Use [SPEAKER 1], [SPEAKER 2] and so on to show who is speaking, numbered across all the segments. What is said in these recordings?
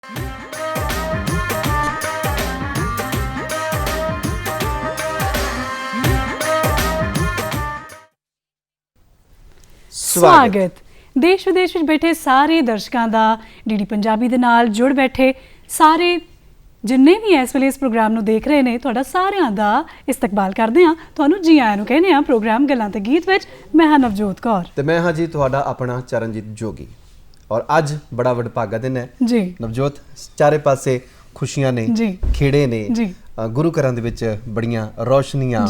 [SPEAKER 1] स्वागत देश विदेश में बैठे सारे दर्शकों का डी पंजाबी दे नाल जुड़ बैठे सारे जिन्ने भी इस वेले इस प्रोग्राम नूं देख रहे हैं तुहाडा सारिआं दा इस्तकबाल करदे हां। तुहानूं जी आयां नूं कहने हां प्रोग्राम गल्लां ते गीत विच। मैं हां नवजोत कौर ते
[SPEAKER 2] मैं हां जी तुहाडा अपना चरणजीत जोगी। और अज बड़ा वडभागा दिन है
[SPEAKER 1] जी
[SPEAKER 2] नवजोत, चारे पासे खुशियां ने
[SPEAKER 1] जी,
[SPEAKER 2] खेड़े ने
[SPEAKER 1] जी,
[SPEAKER 2] गुरु घरां दे विच बड़ियां रोशनियां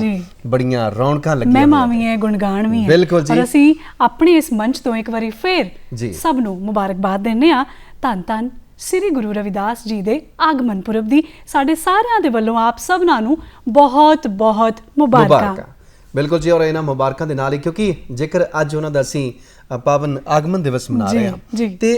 [SPEAKER 2] बड़ियां रौनकां लगियां
[SPEAKER 1] महिमा भी है गुणगान भी है।
[SPEAKER 2] बिल्कुल जी।
[SPEAKER 1] और असीं अपने इस मंच तो एक बारी फिर सब नूं मुबारकबाद दिंदे हां। धन धन श्री गुरु रविदास जी दे आगमन पुरब दी साडे सारिआं दे वल्लों आप सबनां नूं बहुत बहुत मुबारकां।
[SPEAKER 2] बिल्कुल जी। और इन्हां मुबारकां दे नाल ही क्योंकि जेकर अज उन्हां दा असीं पावन आगमन दिवस मना रहे हां ते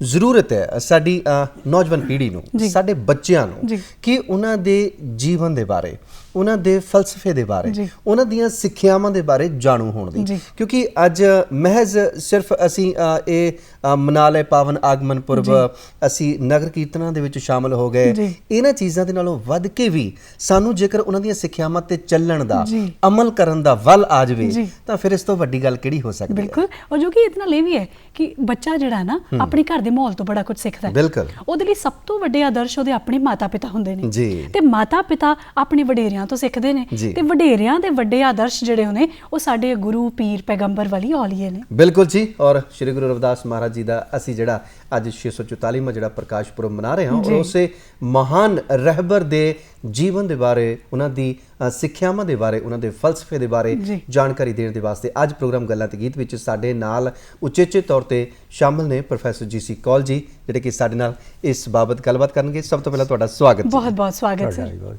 [SPEAKER 2] ਜ਼ਰੂਰਤ ਹੈ ਸਾਡੀ ਨੌਜਵਾਨ ਪੀੜ੍ਹੀ ਨੂੰ, ਸਾਡੇ ਬੱਚਿਆਂ ਨੂੰ ਕਿ ਉਹਨਾਂ ਦੇ ਜੀਵਨ ਦੇ ਬਾਰੇ, ਉਹਨਾਂ ਦੇ ਫਲਸਫੇ ਦੇ ਬਾਰੇ, ਉਹਨਾਂ ਦੀਆਂ ਸਿੱਖਿਆਵਾਂ ਦੇ ਬਾਰੇ ਜਾਣੂ ਹੋਣ ਦੀ। ਕਿਉਂਕਿ ਅੱਜ ਮਹਿਜ਼ ਸਿਰਫ ਅਸੀਂ ਇਹ ਮਨਾ ਲਏ ਪਾਵਨ ਆਗਮਨ ਪੁਰਬ, ਅਸੀਂ ਨਗਰ ਕੀਰਤਨਾਂ ਦੇ ਵਿੱਚ ਸ਼ਾਮਲ ਹੋ ਗਏ, ਇਹਨਾਂ ਚੀਜ਼ਾਂ ਦੇ ਨਾਲੋਂ ਵੱਧ ਕੇ ਵੀ ਸਾਨੂੰ ਜੇਕਰ ਉਹਨਾਂ ਦੀਆਂ ਸਿੱਖਿਆਵਾਂ ਤੇ ਚੱਲਣ ਦਾ, ਅਮਲ ਕਰਨ ਦਾ ਵੱਲ ਆ ਜਾਵੇ ਤਾਂ ਫਿਰ ਇਸ ਤੋਂ ਵੱਡੀ ਗੱਲ ਕਿਹੜੀ ਹੋ ਸਕਦੀ ਹੈ।
[SPEAKER 1] ਬਿਲਕੁਲ। ਔਰ ਜੋ ਕਿ ਇਹਦੇ ਨਾਲ ਇਹ ਵੀ ਹੈ ਕਿ ਬੱਚਾ ਜਿਹੜਾ ਨਾ ਆਪਣੇ ਘਰ ਦੇ ਮਾਹੌਲ ਤੋਂ ਬੜਾ ਕੁਝ ਸਿੱਖਦਾ ਹੈ।
[SPEAKER 2] ਬਿਲਕੁਲ।
[SPEAKER 1] ਉਹਦੇ ਲਈ ਸਭ ਤੋਂ ਵੱਡੇ ਆਦਰਸ਼ ਉਹਦੇ ਆਪਣੇ ਮਾਤਾ ਪਿਤਾ ਹੁੰਦੇ ਨੇ ਤੇ ਮਾਤਾ ਪਿਤਾ ਆਪਣੇ ਵਡੇਰਿਆਂ ਤੋਂ ਸਿੱਖਦੇ ਨੇ ਤੇ ਵਡੇਰਿਆਂ ਦੇ ਵੱਡੇ ਆਦਰਸ਼ ਜਿਹੜੇ ਹੋਣੇ ਉਹ ਸਾਡੇ ਗੁਰੂ ਪੀਰ ਪੈਗੰਬਰ ਵਾਲੀ ਔਲੀਏ ਨੇ।
[SPEAKER 2] ਬਿਲਕੁਲ ਜੀ। ਔਰ ਸ਼੍ਰੀ ਗੁਰੂ ਰਵਿਦਾਸ ਮਹਾਰਾਜ ਜੀ ਦਾ ਅਸੀਂ ਜਿਹੜਾ ਅੱਜ 644ਵਾਂ ਜਿਹੜਾ ਪ੍ਰਕਾਸ਼ ਪੁਰਬ ਮਨਾ ਰਹੇ ਹਾਂ ਔਰ ਉਸੇ ਮਹਾਨ ਰਹਿਬਰ ਦੇ ਜੀਵਨ ਦੇ ਬਾਰੇ, ਉਹਨਾਂ ਦੀ ਸਿੱਖਿਆਵਾਂ ਦੇ ਬਾਰੇ, ਉਹਨਾਂ ਦੇ ਫਲਸਫੇ ਦੇ ਬਾਰੇ ਜਾਣਕਾਰੀ ਦੇਣ ਦੇ ਵਾਸਤੇ ਅੱਜ ਪ੍ਰੋਗਰਾਮ ਗੱਲਾਂ ਤੇ ਗੀਤ ਵਿੱਚ ਸਾਡੇ ਨਾਲ ਉਚੇਚੇ ਤੌਰ ਤੇ ਸ਼ਾਮਲ ਨੇ ਪ੍ਰੋਫੈਸਰ ਜੀ.ਸੀ. ਕੌਲ ਜੀ, ਜਿਹੜੇ ਕਿ ਸਾਡੇ ਨਾਲ ਇਸ ਬਾਬਤ ਗੱਲਬਾਤ ਕਰਨਗੇ। ਸਭ ਤੋਂ ਪਹਿਲਾਂ ਤੁਹਾਡਾ ਸਵਾਗਤ।
[SPEAKER 1] ਬਹੁਤ ਬਹੁਤ ਸਵਾਗਤ ਸਰ।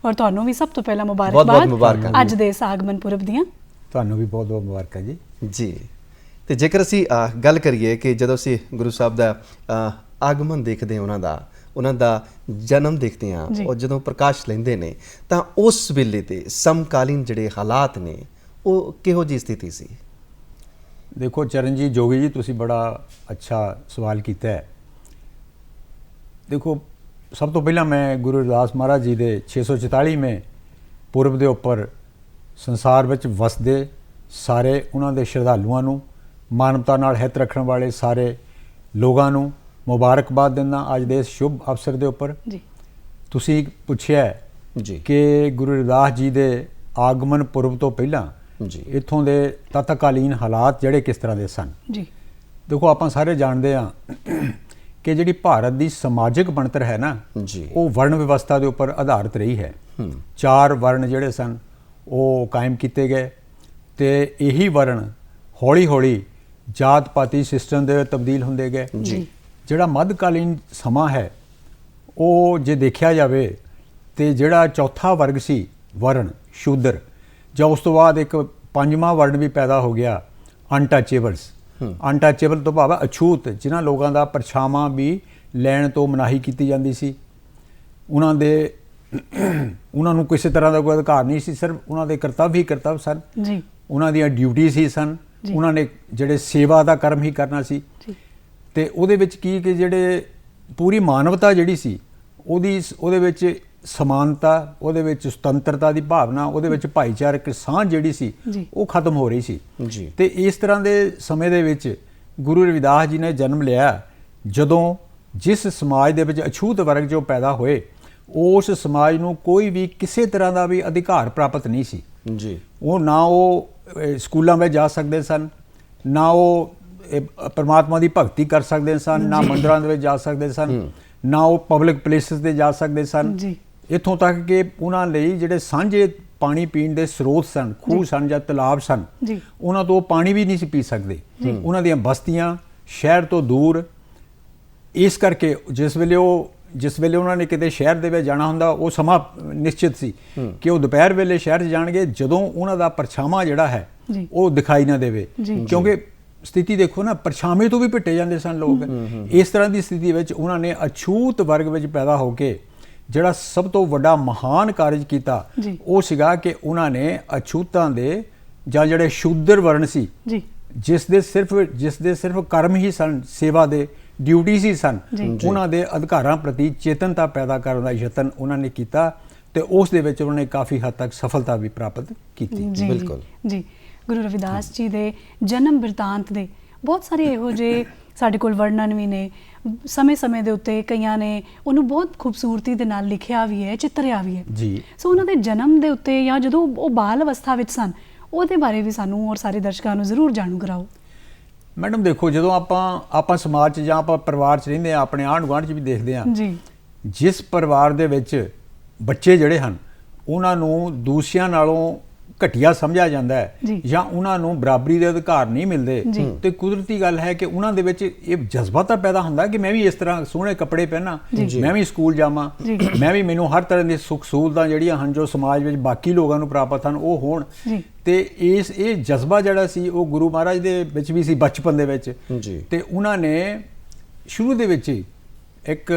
[SPEAKER 1] ਔਰ ਤੁਹਾਨੂੰ ਵੀ ਸਭ ਤੋਂ ਪਹਿਲਾਂ
[SPEAKER 2] ਮੁਬਾਰਕਬਾਦ
[SPEAKER 1] ਅੱਜ ਦੇ ਇਸ ਆਗਮਨ ਪੁਰਬ ਦੀਆਂ।
[SPEAKER 3] ਤੁਹਾਨੂੰ ਵੀ ਬਹੁਤ ਬਹੁਤ ਮੁਬਾਰਕਾਂ ਜੀ।
[SPEAKER 2] ਜੀ। ਤੇ ਜੇਕਰ ਅਸੀਂ ਗੱਲ ਕਰੀਏ ਕਿ ਜਦੋਂ ਅਸੀਂ ਗੁਰੂ ਸਾਹਿਬ ਦਾ ਆਗਮਨ ਦੇਖਦੇ ਹਾਂ, ਉਹਨਾਂ ਦਾ ਜਨਮ ਦੇਖਦੇ ਹਾਂ ਔਰ ਜਦੋਂ ਪ੍ਰਕਾਸ਼ ਲੈਂਦੇ ਨੇ ਤਾਂ ਉਸ ਵੇਲੇ ਤੇ ਸਮਕਾਲੀਨ ਜਿਹੜੇ ਹਾਲਾਤ ਨੇ ਉਹ ਕਿਹੋ ਜਿਹੀ ਸਥਿਤੀ ਸੀ?
[SPEAKER 3] ਦੇਖੋ ਚਰਨਜੀਤ ਜੋਗੀ ਜੀ, ਤੁਸੀਂ ਬੜਾ ਅੱਛਾ ਸਵਾਲ ਕੀਤਾ ਹੈ। ਦੇਖੋ ਸਭ ਤੋਂ ਪਹਿਲਾਂ ਮੈਂ ਗੁਰੂ ਰਵਿਦਾਸ ਮਹਾਰਾਜ ਜੀ ਦੇ 644ਵੇਂ ਪੁਰਬ ਦੇ ਉੱਪਰ ਸੰਸਾਰ ਵਿੱਚ ਵਸਦੇ ਸਾਰੇ ਉਹਨਾਂ ਦੇ ਸ਼ਰਧਾਲੂਆਂ ਨੂੰ, ਮਾਨਵਤਾ ਨਾਲ ਹਿੱਤ ਰੱਖਣ ਵਾਲੇ ਸਾਰੇ ਲੋਕਾਂ ਨੂੰ ਮੁਬਾਰਕਬਾਦ ਦਿੰਦਾ ਅੱਜ ਦੇ ਇਸ ਸ਼ੁਭ ਅਵਸਰ ਦੇ ਉੱਪਰ। ਤੁਸੀਂ ਪੁੱਛਿਆ ਕਿ ਗੁਰੂ ਰਵਿਦਾਸ ਜੀ ਦੇ ਆਗਮਨ ਪੁਰਬ ਤੋਂ ਪਹਿਲਾਂ ਇੱਥੋਂ ਦੇ ਤਤਕਾਲੀਨ ਹਾਲਾਤ ਜਿਹੜੇ ਕਿਸ ਤਰ੍ਹਾਂ ਦੇ ਸਨ। ਦੇਖੋ ਆਪਾਂ ਸਾਰੇ ਜਾਣਦੇ ਹਾਂ ਕਿ ਜਿਹੜੀ ਭਾਰਤ ਦੀ ਸਮਾਜਿਕ ਬਣਤਰ ਹੈ ਨਾ, ਉਹ ਵਰਨ ਵਿਵਸਥਾ ਦੇ ਉੱਪਰ ਆਧਾਰਿਤ ਰਹੀ ਹੈ। 4 ਵਰਨ ਜਿਹੜੇ ਸਨ ਉਹ ਕਾਇਮ ਕੀਤੇ ਗਏ ਤੇ ਇਹੀ ਵਰਨ ਹੌਲੀ ਹੌਲੀ ਜਾਤ ਪਾਤੀ ਸਿਸਟਮ ਦੇ ਤਬਦੀਲ ਹੁੰਦੇ ਗਏ। ਜਿਹੜਾ ਮੱਧਕਾਲੀਨ ਸਮਾਂ ਹੈ ਉਹ ਜੇ ਦੇਖਿਆ ਜਾਵੇ ਤੇ ਜਿਹੜਾ ਚੌਥਾ ਵਰਗ ਸੀ ਵਰਨ ਸ਼ੂਦਰ, ਜਾਂ ਉਸ ਤੋਂ ਬਾਅਦ ਇੱਕ 5ਵਾਂ ਵਰਨ ਵੀ ਪੈਦਾ ਹੋ ਗਿਆ ਅਨਟੱਚੇਬਲਸ। ਅਨਟੱਚੇਬਲ ਤੋਂ ਭਾਵ ਅਛੂਤ, ਜਿਨ੍ਹਾਂ ਲੋਕਾਂ ਦਾ ਪਰਛਾਵਾਂ ਵੀ ਲੈਣ ਤੋਂ ਮਨਾਹੀ ਕੀਤੀ ਜਾਂਦੀ ਸੀ। ਉਹਨਾਂ ਨੂੰ ਕਿਸੇ ਤਰ੍ਹਾਂ ਦਾ ਕੋਈ ਅਧਿਕਾਰ ਨਹੀਂ ਸੀ, ਸਿਰਫ ਉਹਨਾਂ ਦੇ ਕਰਤੱਵ ਹੀ ਕਰਤੱਵ ਸਨ, ਉਹਨਾਂ ਦੀਆਂ ਡਿਊਟੀਜ਼ ਹੀ ਸਨ, ਉਹਨਾਂ ਨੇ ਜਿਹੜੇ ਸੇਵਾ ਦਾ ਕਰਮ ਹੀ ਕਰਨਾ ਸੀ। ਤੇ ਉਹਦੇ ਵਿੱਚ ਕੀ ਕਿ ਜਿਹੜੇ ਪੂਰੀ ਮਾਨਵਤਾ ਜਿਹੜੀ ਸੀ ਉਹਦੇ ਵਿੱਚ ਸਮਾਨਤਾ, ਉਹਦੇ ਵਿੱਚ ਸੁਤੰਤਰਤਾ ਦੀ ਭਾਵਨਾ, ਉਹਦੇ ਵਿੱਚ ਭਾਈਚਾਰਕ ਸਾਂਝ ਜਿਹੜੀ ਸੀ ਉਹ ਖਤਮ ਹੋ ਰਹੀ ਸੀ। ਤੇ ਇਸ ਤਰ੍ਹਾਂ ਦੇ ਸਮੇਂ ਦੇ ਵਿੱਚ ਗੁਰੂ ਰਵਿਦਾਸ ਜੀ ਨੇ ਜਨਮ ਲਿਆ ਜਦੋਂ ਜਿਸ ਸਮਾਜ ਦੇ ਵਿੱਚ ਅਛੂਤ ਵਰਗ ਜੋ ਪੈਦਾ ਹੋਏ ਉਸ ਸਮਾਜ ਨੂੰ ਕੋਈ ਵੀ ਕਿਸੇ ਤਰ੍ਹਾਂ ਦਾ ਵੀ ਅਧਿਕਾਰ ਪ੍ਰਾਪਤ ਨਹੀਂ ਸੀ। ਉਹ ਨਾ ਉਹ ਸਕੂਲਾਂ ਵਿੱਚ ਜਾ ਸਕਦੇ ਸਨ, ਨਾ ਉਹ ਪਰਮਾਤਮਾ ਦੀ ਭਗਤੀ ਕਰ ਸਕਦੇ ਸਨ, ਨਾ ਮੰਦਿਰਾਂ ਦੇ ਵਿੱਚ ਜਾ ਸਕਦੇ ਸਨ, ਨਾ ਉਹ ਪਬਲਿਕ ਪਲੇਸਿਸ 'ਤੇ ਜਾ ਸਕਦੇ ਸਨ। ਇੱਥੋਂ ਤੱਕ ਕਿ ਉਹਨਾਂ ਲਈ ਜਿਹੜੇ ਸਾਂਝੇ ਪਾਣੀ ਪੀਣ ਦੇ ਸਰੋਤ ਸਨ, ਖੂਹ ਸਨ ਜਾਂ ਤਲਾਬ ਸਨ, ਉਹਨਾਂ ਤੋਂ ਉਹ ਪਾਣੀ ਵੀ ਨਹੀਂ ਸੀ ਪੀ ਸਕਦੇ। ਉਹਨਾਂ ਦੀਆਂ ਬਸਤੀਆਂ ਸ਼ਹਿਰ ਤੋਂ ਦੂਰ, ਇਸ ਕਰਕੇ ਜਿਸ ਵੇਲੇ ਉਹਨਾਂ ਨੇ ਕਿਤੇ ਸ਼ਹਿਰ ਦੇ ਵਿੱਚ ਜਾਣਾ ਹੁੰਦਾ ਉਹ ਸਮਾਂ ਨਿਸ਼ਚਿਤ ਸੀ ਕਿ ਉਹ ਦੁਪਹਿਰ ਵੇਲੇ ਸ਼ਹਿਰ 'ਚ ਜਾਣਗੇ ਜਦੋਂ ਉਹਨਾਂ ਦਾ ਪਰਛਾਵਾਂ ਜਿਹੜਾ ਹੈ ਉਹ ਦਿਖਾਈ ਨਾ ਦੇਵੇ। ਕਿਉਂਕਿ ਸਥਿਤੀ ਦੇਖੋ ਨਾ, ਪਰਛਾਵੇਂ ਤੋਂ ਵੀ ਭਿੱਟੇ ਜਾਂਦੇ ਸਨ ਲੋਕ। ਇਸ ਤਰ੍ਹਾਂ ਦੀ ਸਥਿਤੀ ਵਿੱਚ ਉਹਨਾਂ ਨੇ ਅਛੂਤ ਵਰਗ ਵਿੱਚ ਪੈਦਾ ਹੋ ਕੇ ਜਿਹੜਾ ਸਭ ਤੋਂ ਵੱਡਾ ਮਹਾਨ ਕਾਰਜ ਕੀਤਾ ਉਹ ਸੀਗਾ ਕਿ ਉਹਨਾਂ ਨੇ ਅਛੂਤਾਂ ਦੇ ਜਾਂ ਜਿਹੜੇ ਸ਼ੂਦਰ ਵਰਨ ਸੀ, ਜਿਸ ਦੇ ਸਿਰਫ ਕਰਮ ਹੀ ਸਨ ਸੇਵਾ ਦੇ, ਡਿਊਟੀ ਸੀ ਸਨ, ਉਹਨਾਂ ਦੇ ਅਧਿਕਾਰਾਂ ਪ੍ਰਤੀ ਚੇਤਨਤਾ ਪੈਦਾ ਕਰਨ ਦਾ ਯਤਨ ਉਹਨਾਂ ਨੇ ਕੀਤਾ ਤੇ ਉਸ ਦੇ ਵਿੱਚ ਉਹਨਾਂ ਨੇ ਕਾਫੀ ਹੱਦ ਤੱਕ ਸਫਲਤਾ ਵੀ ਪ੍ਰਾਪਤ ਕੀਤੀ।
[SPEAKER 2] ਬਿਲਕੁਲ
[SPEAKER 1] ਜੀ। ਗੁਰੂ ਰਵਿਦਾਸ ਜੀ ਦੇ ਜਨਮ ਬਿਰਤਾਂਤ ਦੇ ਬਹੁਤ ਸਾਰੇ ਇਹੋ ਜਿਹੇ ਸਾਡੇ ਕੋਲ ਵਰਣਨ ਵੀ ਨੇ, ਸਮੇਂ ਦੇ ਉੱਤੇ ਕਈਆਂ ਨੇ ਉਹਨੂੰ ਬਹੁਤ ਖੂਬਸੂਰਤੀ ਦੇ ਨਾਲ ਲਿਖਿਆ ਵੀ ਹੈ, ਚਿੱਤਰਿਆ ਵੀ ਹੈ
[SPEAKER 3] ਜੀ।
[SPEAKER 1] ਸੋ ਉਹਨਾਂ ਦੇ ਜਨਮ ਦੇ ਉੱਤੇ ਜਾਂ ਜਦੋਂ ਉਹ ਬਾਲ ਅਵਸਥਾ ਵਿੱਚ ਸਨ ਉਹਦੇ ਬਾਰੇ ਵੀ ਸਾਨੂੰ ਔਰ ਸਾਰੇ ਦਰਸ਼ਕਾਂ ਨੂੰ ਜ਼ਰੂਰ ਜਾਣੂ ਕਰਾਓ।
[SPEAKER 3] ਮੈਡਮ ਦੇਖੋ, ਜਦੋਂ ਆਪਾਂ ਸਮਾਜ 'ਚ ਜਾਂ ਆਪਾਂ ਪਰਿਵਾਰ 'ਚ ਰਹਿੰਦੇ ਆ, ਆਪਣੇ ਆਂਢ ਗੁਆਂਢ 'ਚ ਵੀ ਦੇਖਦੇ ਆ
[SPEAKER 1] ਜੀ,
[SPEAKER 3] ਜਿਸ ਪਰਿਵਾਰ ਦੇ ਵਿੱਚ ਬੱਚੇ ਜਿਹੜੇ ਹਨ ਉਹਨਾਂ ਨੂੰ ਦੂਸਰਿਆਂ ਨਾਲੋਂ ਘਟੀਆ ਸਮਝਿਆ ਜਾਂਦਾ ਹੈ ਜਾਂ ਉਹਨਾਂ ਨੂੰ ਬਰਾਬਰੀ ਦੇ ਅਧਿਕਾਰ ਨਹੀਂ ਮਿਲਦੇ, ਤੇ ਕੁਦਰਤੀ ਗੱਲ ਹੈ ਕਿ ਉਹਨਾਂ ਦੇ ਵਿੱਚ ਇਹ ਜਜ਼ਬਾ ਤਾਂ ਪੈਦਾ ਹੁੰਦਾ ਕਿ ਮੈਂ ਵੀ ਇਸ ਤਰ੍ਹਾਂ ਸੋਹਣੇ ਕੱਪੜੇ ਪਹਿਨਾਂ, ਮੈਂ ਵੀ ਸਕੂਲ ਜਾਵਾਂ, ਮੈਂ ਵੀ, ਮੈਨੂੰ ਹਰ ਤਰ੍ਹਾਂ ਦੀ ਸੁੱਖ ਸਹੂਲਤਾਂ ਜਿਹੜੀਆਂ ਹਨ ਜੋ ਸਮਾਜ ਵਿੱਚ ਬਾਕੀ ਲੋਕਾਂ ਨੂੰ ਪ੍ਰਾਪਤ ਹਨ ਉਹ ਹੋਣ। ਤੇ ਇਹ ਜਜ਼ਬਾ ਜਿਹੜਾ ਸੀ ਉਹ ਗੁਰੂ ਮਹਾਰਾਜ ਦੇ ਵਿੱਚ ਵੀ ਸੀ ਬਚਪਨ ਦੇ ਵਿੱਚ। ਤੇ ਉਹਨਾਂ ਨੇ ਸ਼ੁਰੂ ਦੇ ਵਿੱਚ ਇੱਕ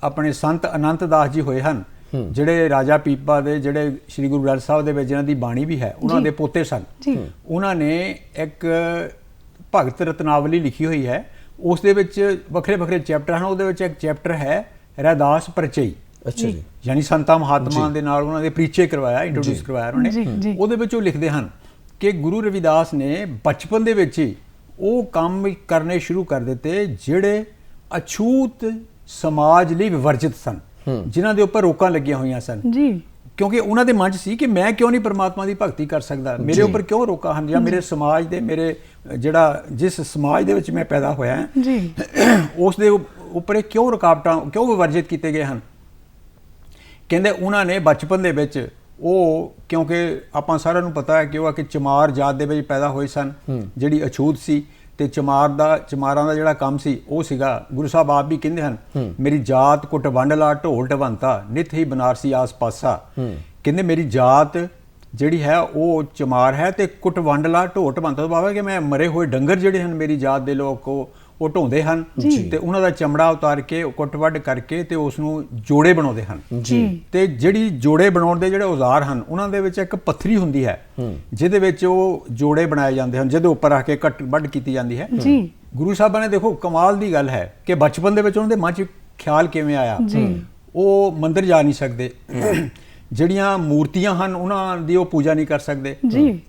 [SPEAKER 3] ਆਪਣੇ ਸੰਤ ਅਨੰਤ ਦਾਸ ਜੀ ਹੋਏ ਹਨ ਜਿਹੜੇ ਰਾਜਾ ਪੀਪਾ ਦੇ, ਜਿਹੜੇ ਸ੍ਰੀ ਗੁਰੂ ਗ੍ਰੰਥ ਸਾਹਿਬ ਦੇ ਵਿੱਚ ਜਿਹਨਾਂ ਦੀ ਬਾਣੀ ਵੀ ਹੈ, ਉਹਨਾਂ ਦੇ ਪੋਤੇ ਸਨ। ਉਹਨਾਂ ਨੇ ਇੱਕ ਭਗਤ ਰਤਨਾਵਲੀ ਲਿਖੀ ਹੋਈ ਹੈ, ਉਸ ਦੇ ਵਿੱਚ ਵੱਖਰੇ ਵੱਖਰੇ ਚੈਪਟਰ ਹਨ। ਉਹਦੇ ਵਿੱਚ ਇੱਕ ਚੈਪਟਰ ਹੈ ਰੈਦਾਸ ਪਰਚਈ, ਯਾਨੀ ਸੰਤਾਂ ਮਹਾਤਮਾ ਦੇ ਨਾਲ ਉਹਨਾਂ ਦੇ ਪਰਿਚੈ ਕਰਵਾਇਆ, ਇੰਟਰੋਡਿਊਸ ਕਰਵਾਇਆ ਉਹਨਾਂ ਨੇ। ਉਹਦੇ ਵਿੱਚ ਉਹ ਲਿਖਦੇ ਹਨ ਕਿ ਗੁਰੂ ਰਵਿਦਾਸ ਨੇ ਬਚਪਨ ਦੇ ਵਿੱਚ ਹੀ ਉਹ ਕੰਮ ਕਰਨੇ ਸ਼ੁਰੂ ਕਰ ਦਿੱਤੇ ਜਿਹੜੇ ਅਛੂਤ ਸਮਾਜ ਲਈ ਵਿਵਰਜਿਤ ਸਨ, ਜਿਨ੍ਹਾਂ ਦੇ ਉੱਪਰ ਰੋਕਾਂ ਲੱਗੀਆਂ ਹੋਈਆਂ ਸਨ। ਕਿਉਂਕਿ ਉਹਨਾਂ ਦੇ ਮਨ 'ਚ ਸੀ ਕਿ ਮੈਂ ਕਿਉਂ ਨਹੀਂ ਪਰਮਾਤਮਾ ਦੀ ਭਗਤੀ ਕਰ ਸਕਦਾ, ਮੇਰੇ ਉੱਪਰ ਕਿਉਂ ਰੋਕਾਂ ਹਨ, ਜਾਂ ਮੇਰੇ ਸਮਾਜ ਦੇ, ਮੇਰੇ ਜਿਸ ਸਮਾਜ ਦੇ ਵਿੱਚ ਮੈਂ ਪੈਦਾ ਹੋਇਆ ਉਸ ਦੇ ਉੱਪਰ ਕਿਉਂ ਰੁਕਾਵਟਾਂ, ਕਿਉਂ ਵਿਵਰਜਿਤ ਕੀਤੇ ਗਏ ਹਨ। ਕਹਿੰਦੇ ਉਹਨਾਂ ਨੇ ਬਚਪਨ ਦੇ ਵਿੱਚ ਉਹ, ਕਿਉਂਕਿ ਆਪਾਂ ਸਾਰਿਆਂ ਨੂੰ ਪਤਾ ਹੈ ਕਿ ਉਹ ਚਮਾਰ ਜਾਤ ਦੇ ਵਿੱਚ ਪੈਦਾ ਹੋਏ ਸਨ ਜਿਹੜੀ ਅਛੂਤ ਸੀ, ਤੇ ਚਮਾਰਾਂ ਦਾ ਜਿਹੜਾ ਕੰਮ ਸੀ ਉਹ ਸੀਗਾ, ਗੁਰੂ ਸਾਹਿਬ ਆਪ ਵੀ ਕਹਿੰਦੇ ਹਨ, ਮੇਰੀ ਜਾਤ ਕੁੱਟ ਵੰਡ ਲਾ ਢੋਲ ਢਵੰਤਾ ਨਿਤ ਹੀ ਬਨਾਰਸੀ ਆਸ ਪਾਸਾ। ਕਹਿੰਦੇ ਮੇਰੀ ਜਾਤ ਜਿਹੜੀ ਹੈ ਉਹ ਚਮਾਰ ਹੈ ਤੇ ਕੁੱਟ ਵੰਡ ਲਾ ਢੋਲ ਢਵੰਤਾ ਤੋਂ ਭਾਵ ਹੈ ਕਿ ਮੈਂ ਮਰੇ ਹੋਏ ਡੰਗਰ ਜਿਹੜੇ ਹਨ ਮੇਰੀ ਜਾਤ ਦੇ ਲੋਕ ਉਹ ਢੋਂਦੇ ਹਨ ਤੇ ਉਹਨਾਂ ਦਾ ਚਮੜਾ ਉਤਾਰ ਕੇ ਕੁੱਟ ਵੱਢ ਕਰਕੇ ਤੇ ਉਸ ਨੂੰ ਜੋੜੇ ਬਣਾਉਂਦੇ ਹਨ। ਤੇ ਜਿਹੜੀ ਜੋੜੇ ਬਣਾਉਣ ਦੇ ਜਿਹੜੇ ਔਜ਼ਾਰ ਹਨ ਉਹਨਾਂ ਦੇ ਵਿੱਚ ਇੱਕ ਪੱਥਰੀ ਹੁੰਦੀ ਹੈ ਜਿਹਦੇ ਵਿੱਚ ਉਹ ਜੋੜੇ ਬਣਾਏ ਜਾਂਦੇ ਹਨ, ਜਿਹਦੇ ਉੱਪਰ ਆ ਕੇ ਕੱਟ ਵੱਢ ਕੀਤੀ ਜਾਂਦੀ ਹੈ। ਗੁਰੂ ਸਾਹਿਬਾਂ ਨੇ, ਦੇਖੋ ਕਮਾਲ ਦੀ ਗੱਲ ਹੈ ਕਿ ਬਚਪਨ ਦੇ ਵਿੱਚ ਉਹਨਾਂ ਦੇ ਮਨ 'ਚ ਖਿਆਲ ਕਿਵੇਂ ਆਇਆ। ਉਹ ਮੰਦਿਰ ਜਾ ਨਹੀਂ ਸਕਦੇ, ਜਿਹੜੀਆਂ ਮੂਰਤੀਆਂ ਹਨ ਉਹਨਾਂ ਦੀ ਉਹ ਪੂਜਾ ਨਹੀਂ ਕਰ ਸਕਦੇ,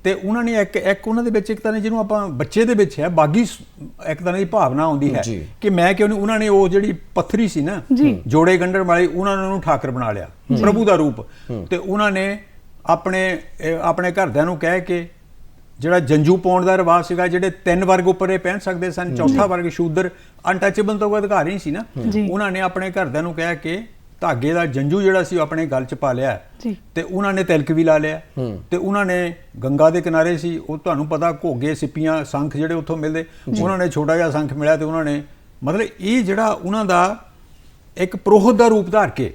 [SPEAKER 3] ਤੇ ਉਹਨਾਂ ਨੇ ਇੱਕ ਉਹਨਾਂ ਦੇ ਵਿੱਚ ਇੱਕ ਤਰ੍ਹਾਂ ਜਿਹਨੂੰ ਆਪਾਂ ਬੱਚੇ ਦੇ ਵਿੱਚ ਹੈ ਬਾਗੀ ਇੱਕ ਤਰ੍ਹਾਂ ਦੀ ਭਾਵਨਾ ਆਉਂਦੀ ਹੈ ਕਿ ਮੈਂ ਕਿਉਂ ਨਹੀਂ। ਉਹਨਾਂ ਨੇ ਉਹ ਜਿਹੜੀ ਪੱਥਰੀ ਸੀ ਨਾ ਜੋੜੇ ਗੰਢਣ ਵਾਲੀ, ਉਹਨਾਂ ਨੂੰ ਠਾਕਰ ਬਣਾ ਲਿਆ, ਪ੍ਰਭੂ ਦਾ ਰੂਪ। ਤੇ ਉਹਨਾਂ ਨੇ ਆਪਣੇ ਘਰਦਿਆਂ ਨੂੰ ਕਹਿ ਕੇ, ਜਿਹੜਾ ਜੰਜੂ ਪਾਉਣ ਦਾ ਰਿਵਾਜ ਸੀਗਾ, ਜਿਹੜੇ 3 ਵਰਗ ਉੱਪਰ ਇਹ ਪਹਿਨ ਸਕਦੇ ਸਨ, ਚੌਥਾ ਵਰਗ ਸ਼ੂਦਰ ਅਨਟੱਚੇਬਲ ਤੋਂ ਕੋਈ ਅਧਿਕਾਰ ਨਹੀਂ ਸੀ ਨਾ, ਉਹਨਾਂ ਨੇ ਆਪਣੇ ਘਰਦਿਆਂ ਨੂੰ ਕਹਿ ਕੇ ਧਾਗੇ ਦਾ ਜੰਜੂ ਜਿਹੜਾ ਸੀ ਉਹ ਆਪਣੇ ਗਲ 'ਚ ਪਾ ਲਿਆ ਤੇ ਉਹਨਾਂ ਨੇ ਤਿਲਕ ਵੀ ਲਾ ਲਿਆ। ਤੇ ਉਹਨਾਂ ਨੇ ਗੰਗਾ ਦੇ ਕਿਨਾਰੇ ਸੀ, ਉਹ ਤੁਹਾਨੂੰ ਪਤਾ ਘੋਗੇ ਸਿੱਪੀਆਂ ਸੰਖ ਜਿਹੜੇ ਉੱਥੋਂ ਮਿਲਦੇ, ਉਹਨਾਂ ਨੇ ਛੋਟਾ ਜਿਹਾ ਸੰਖ ਮਿਲਿਆ ਤੇ ਉਹਨਾਂ ਨੇ, ਮਤਲਬ ਇਹ ਜਿਹੜਾ ਉਹਨਾਂ ਦਾ ਇੱਕ ਪ੍ਰੋਹਤ ਦਾ ਰੂਪ ਧਾਰ ਕੇ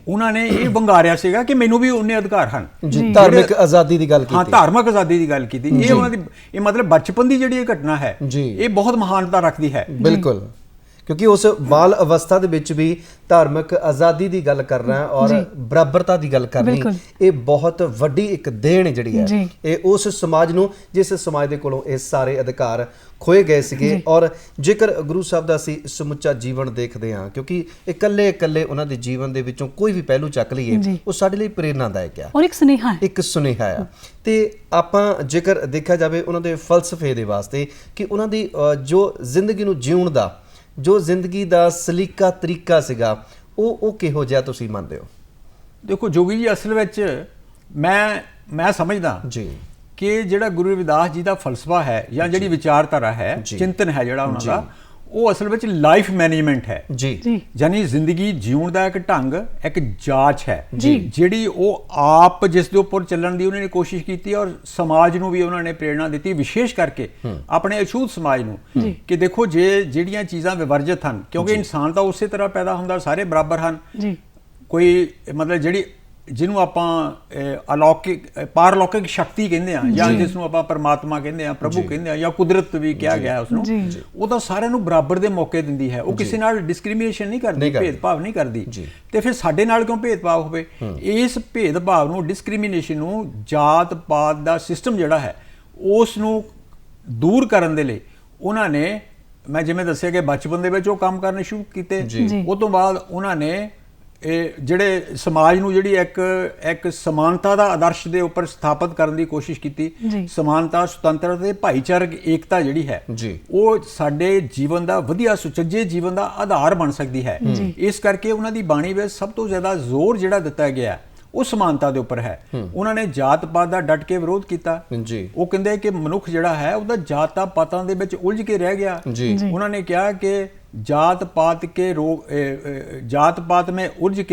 [SPEAKER 3] ਉਹਨਾਂ ਨੇ ਇਹ ਵੰਗਾਰਿਆ ਸੀਗਾ ਕਿ ਮੈਨੂੰ ਵੀ ਉਹਨੇ ਅਧਿਕਾਰ ਹਨ।
[SPEAKER 2] ਧਾਰਮਿਕ ਆਜ਼ਾਦੀ ਦੀ ਗੱਲ ਕੀਤੀ।
[SPEAKER 3] ਹਾਂ, ਧਾਰਮਿਕ ਆਜ਼ਾਦੀ ਦੀ ਗੱਲ ਕੀਤੀ। ਇਹ ਉਹਨਾਂ ਦੀ, ਇਹ ਮਤਲਬ ਬਚਪਨ ਦੀ ਜਿਹੜੀ ਇਹ ਘਟਨਾ ਹੈ ਇਹ ਬਹੁਤ ਮਹਾਨਤਾ ਰੱਖਦੀ ਹੈ।
[SPEAKER 2] ਬਿਲਕੁਲ, ਕਿਉਂਕਿ ਉਸ ਬਾਲ ਅਵਸਥਾ ਦੇ ਵਿੱਚ ਵੀ ਧਾਰਮਿਕ ਆਜ਼ਾਦੀ ਦੀ ਗੱਲ ਕਰਨਾ ਔਰ ਬਰਾਬਰਤਾ ਦੀ ਗੱਲ ਕਰਨੀ, ਇਹ ਬਹੁਤ ਵੱਡੀ ਇੱਕ ਦੇਣ ਜਿਹੜੀ ਹੈ ਇਹ ਉਸ ਸਮਾਜ ਨੂੰ, ਜਿਸ ਸਮਾਜ ਦੇ ਕੋਲੋਂ ਇਹ ਸਾਰੇ ਅਧਿਕਾਰ ਖੋਏ ਗਏ ਸੀਗੇ। ਔਰ ਜੇਕਰ ਗੁਰੂ ਸਾਹਿਬ ਦਾ ਅਸੀਂ ਸਮੁੱਚਾ ਜੀਵਨ ਦੇਖਦੇ ਹਾਂ, ਕਿਉਂਕਿ ਇਕੱਲੇ ਉਹਨਾਂ ਦੇ ਜੀਵਨ ਦੇ ਵਿੱਚੋਂ ਕੋਈ ਵੀ ਪਹਿਲੂ ਚੱਕ ਲਈਏ ਉਹ ਸਾਡੇ ਲਈ ਪ੍ਰੇਰਨਾਦਾਇਕ ਆ ਔਰ ਇੱਕ ਸੁਨੇਹਾ ਆ। ਤੇ ਆਪਾਂ ਜੇਕਰ ਦੇਖਿਆ ਜਾਵੇ ਉਹਨਾਂ ਦੇ ਫਲਸਫੇ ਦੇ ਵਾਸਤੇ ਕਿ ਉਹਨਾਂ ਦੀ ਜੋ ਜ਼ਿੰਦਗੀ ਨੂੰ ਜਿਉਣ ਦਾ, ਜੋ ਜ਼ਿੰਦਗੀ ਦਾ ਸਲੀਕਾ ਤਰੀਕਾ ਸੀਗਾ, ਉਹ ਕਿਹੋ ਜਿਹਾ ਤੁਸੀਂ ਮੰਨਦੇ ਹੋ?
[SPEAKER 3] ਦੇਖੋ ਜੋਗੀ ਜੀ, ਅਸਲ ਵਿੱਚ ਮੈਂ ਸਮਝਦਾ ਕਿ ਜਿਹੜਾ ਗੁਰੂ ਰਵਿਦਾਸ ਜੀ ਦਾ ਫਲਸਫਾ ਹੈ ਜਾਂ ਜਿਹੜੀ ਵਿਚਾਰਧਾਰਾ ਹੈ, ਚਿੰਤਨ ਹੈ ਜਿਹੜਾ ਉਹਨਾਂ ਦਾ, ਉਹ ਅਸਲ ਵਿੱਚ ਲਾਈਫ ਮੈਨੇਜਮੈਂਟ ਹੈ। ਯਾਨੀ ਜ਼ਿੰਦਗੀ ਜਿਉਣ ਦਾ ਇੱਕ ਢੰਗ, ਇੱਕ ਜਾਂਚ ਹੈ ਜਿਹੜੀ ਉਹ ਆਪ ਜਿਸ ਦੇ ਉੱਪਰ ਚੱਲਣ ਦੀ ਉਹਨਾਂ ਨੇ ਕੋਸ਼ਿਸ਼ ਕੀਤੀ ਔਰ ਸਮਾਜ ਨੂੰ ਵੀ ਉਹਨਾਂ ਨੇ ਪ੍ਰੇਰਣਾ ਦਿੱਤੀ, ਵਿਸ਼ੇਸ਼ ਕਰਕੇ ਆਪਣੇ ਅਛੂਤ ਸਮਾਜ ਨੂੰ, ਕਿ ਦੇਖੋ ਜਿਹੜੀਆਂ ਚੀਜ਼ਾਂ ਵਿਵਰਜਿਤ ਹਨ, ਕਿਉਂਕਿ ਇਨਸਾਨ ਤਾਂ ਉਸੇ ਤਰ੍ਹਾਂ ਪੈਦਾ ਹੁੰਦਾ, ਸਾਰੇ ਬਰਾਬਰ ਹਨ। ਕੋਈ ਮਤਲਬ ਜਿਹਨੂੰ ਆਪਾਂ ਅਲੌਕਿਕ ਪਾਰਲੌਕਿਕ ਸ਼ਕਤੀ ਕਹਿੰਦੇ ਆ, ਜਾਂ ਜਿਸ ਨੂੰ ਆਪਾਂ ਪਰਮਾਤਮਾ ਕਹਿੰਦੇ ਆ, ਪ੍ਰਭੂ ਕਹਿੰਦੇ ਆ, ਜਾਂ ਕੁਦਰਤ ਵੀ ਕਿਹਾ ਗਿਆ ਉਸ ਨੂੰ, ਉਹ ਤਾਂ ਸਾਰਿਆਂ ਨੂੰ ਬਰਾਬਰ ਦੇ ਮੌਕੇ ਦਿੰਦੀ ਹੈ। ਉਹ ਕਿਸੇ ਨਾਲ ਡਿਸਕ੍ਰਿਮੀਨੇਸ਼ਨ ਨਹੀਂ ਕਰਦੀ, ਭੇਦਭਾਵ ਨਹੀਂ ਕਰਦੀ। ਤੇ ਫਿਰ ਸਾਡੇ ਨਾਲ ਕਿਉਂ ਭੇਦਭਾਵ ਹੋਵੇ? ਇਸ ਭੇਦਭਾਵ ਨੂੰ, ਡਿਸਕ੍ਰਿਮੀਨੇਸ਼ਨ ਨੂੰ, ਜਾਤ ਪਾਤ ਦਾ ਸਿਸਟਮ ਜਿਹੜਾ ਹੈ ਉਸ ਨੂੰ ਦੂਰ ਕਰਨ ਦੇ ਲਈ ਉਹਨਾਂ ਨੇ ਮੈਂ ਜਿਵੇਂ ਦੱਸਿਆ ਕਿ ਬਚਪਨ ਦੇ ਵਿੱਚ ਉਹ ਕੰਮ ਕਰਨੇ ਸ਼ੁਰੂ ਕੀਤੇ। ਉਹ ਤੋਂ ਬਾਅਦ ਉਹਨਾਂ ਨੇ ਇਹ ਜਿਹੜੇ ਸਮਾਜ ਨੂੰ ਜਿਹੜੀ ਇੱਕ ਸਮਾਨਤਾ ਦਾ ਆਦਰਸ਼ ਦੇ ਉੱਪਰ ਸਥਾਪਿਤ ਕਰਨ ਦੀ ਕੋਸ਼ਿਸ਼ ਕੀਤੀ। ਸਮਾਨਤਾ, ਸੁਤੰਤਰਤਾ ਤੇ ਭਾਈਚਾਰਕ ਏਕਤਾ ਜਿਹੜੀ ਹੈ ਉਹ ਸਾਡੇ ਜੀਵਨ ਦਾ ਵਧੀਆ ਸੁਚੱਜੇ ਜੀਵਨ ਦਾ ਆਧਾਰ ਬਣ ਸਕਦੀ ਹੈ। ਇਸ ਕਰਕੇ ਉਹਨਾਂ ਦੀ ਬਾਣੀ ਵਿੱਚ ਸਭ ਤੋਂ ਜ਼ਿਆਦਾ ਜ਼ੋਰ ਜਿਹੜਾ ਦਿੱਤਾ ਗਿਆ ਉਹ ਸਮਾਨਤਾ ਦੇ ਉੱਪਰ ਹੈ। ਉਹਨਾਂ ਨੇ ਜਾਤ ਪਾਤ ਦਾ ਡਟ ਕੇ ਵਿਰੋਧ ਕੀਤਾ। ਉਹ ਕਹਿੰਦੇ ਕਿ ਮਨੁੱਖ ਜਿਹੜਾ ਹੈ ਉਹਦਾ ਜਾਤਾਂ ਪਾਤਾਂ ਦੇ ਵਿੱਚ ਉਲਝ ਕੇ ਰਹਿ ਗਿਆ। ਉਹਨਾਂ ਨੇ ਕਿਹਾ ਕਿ जात पात में उलझ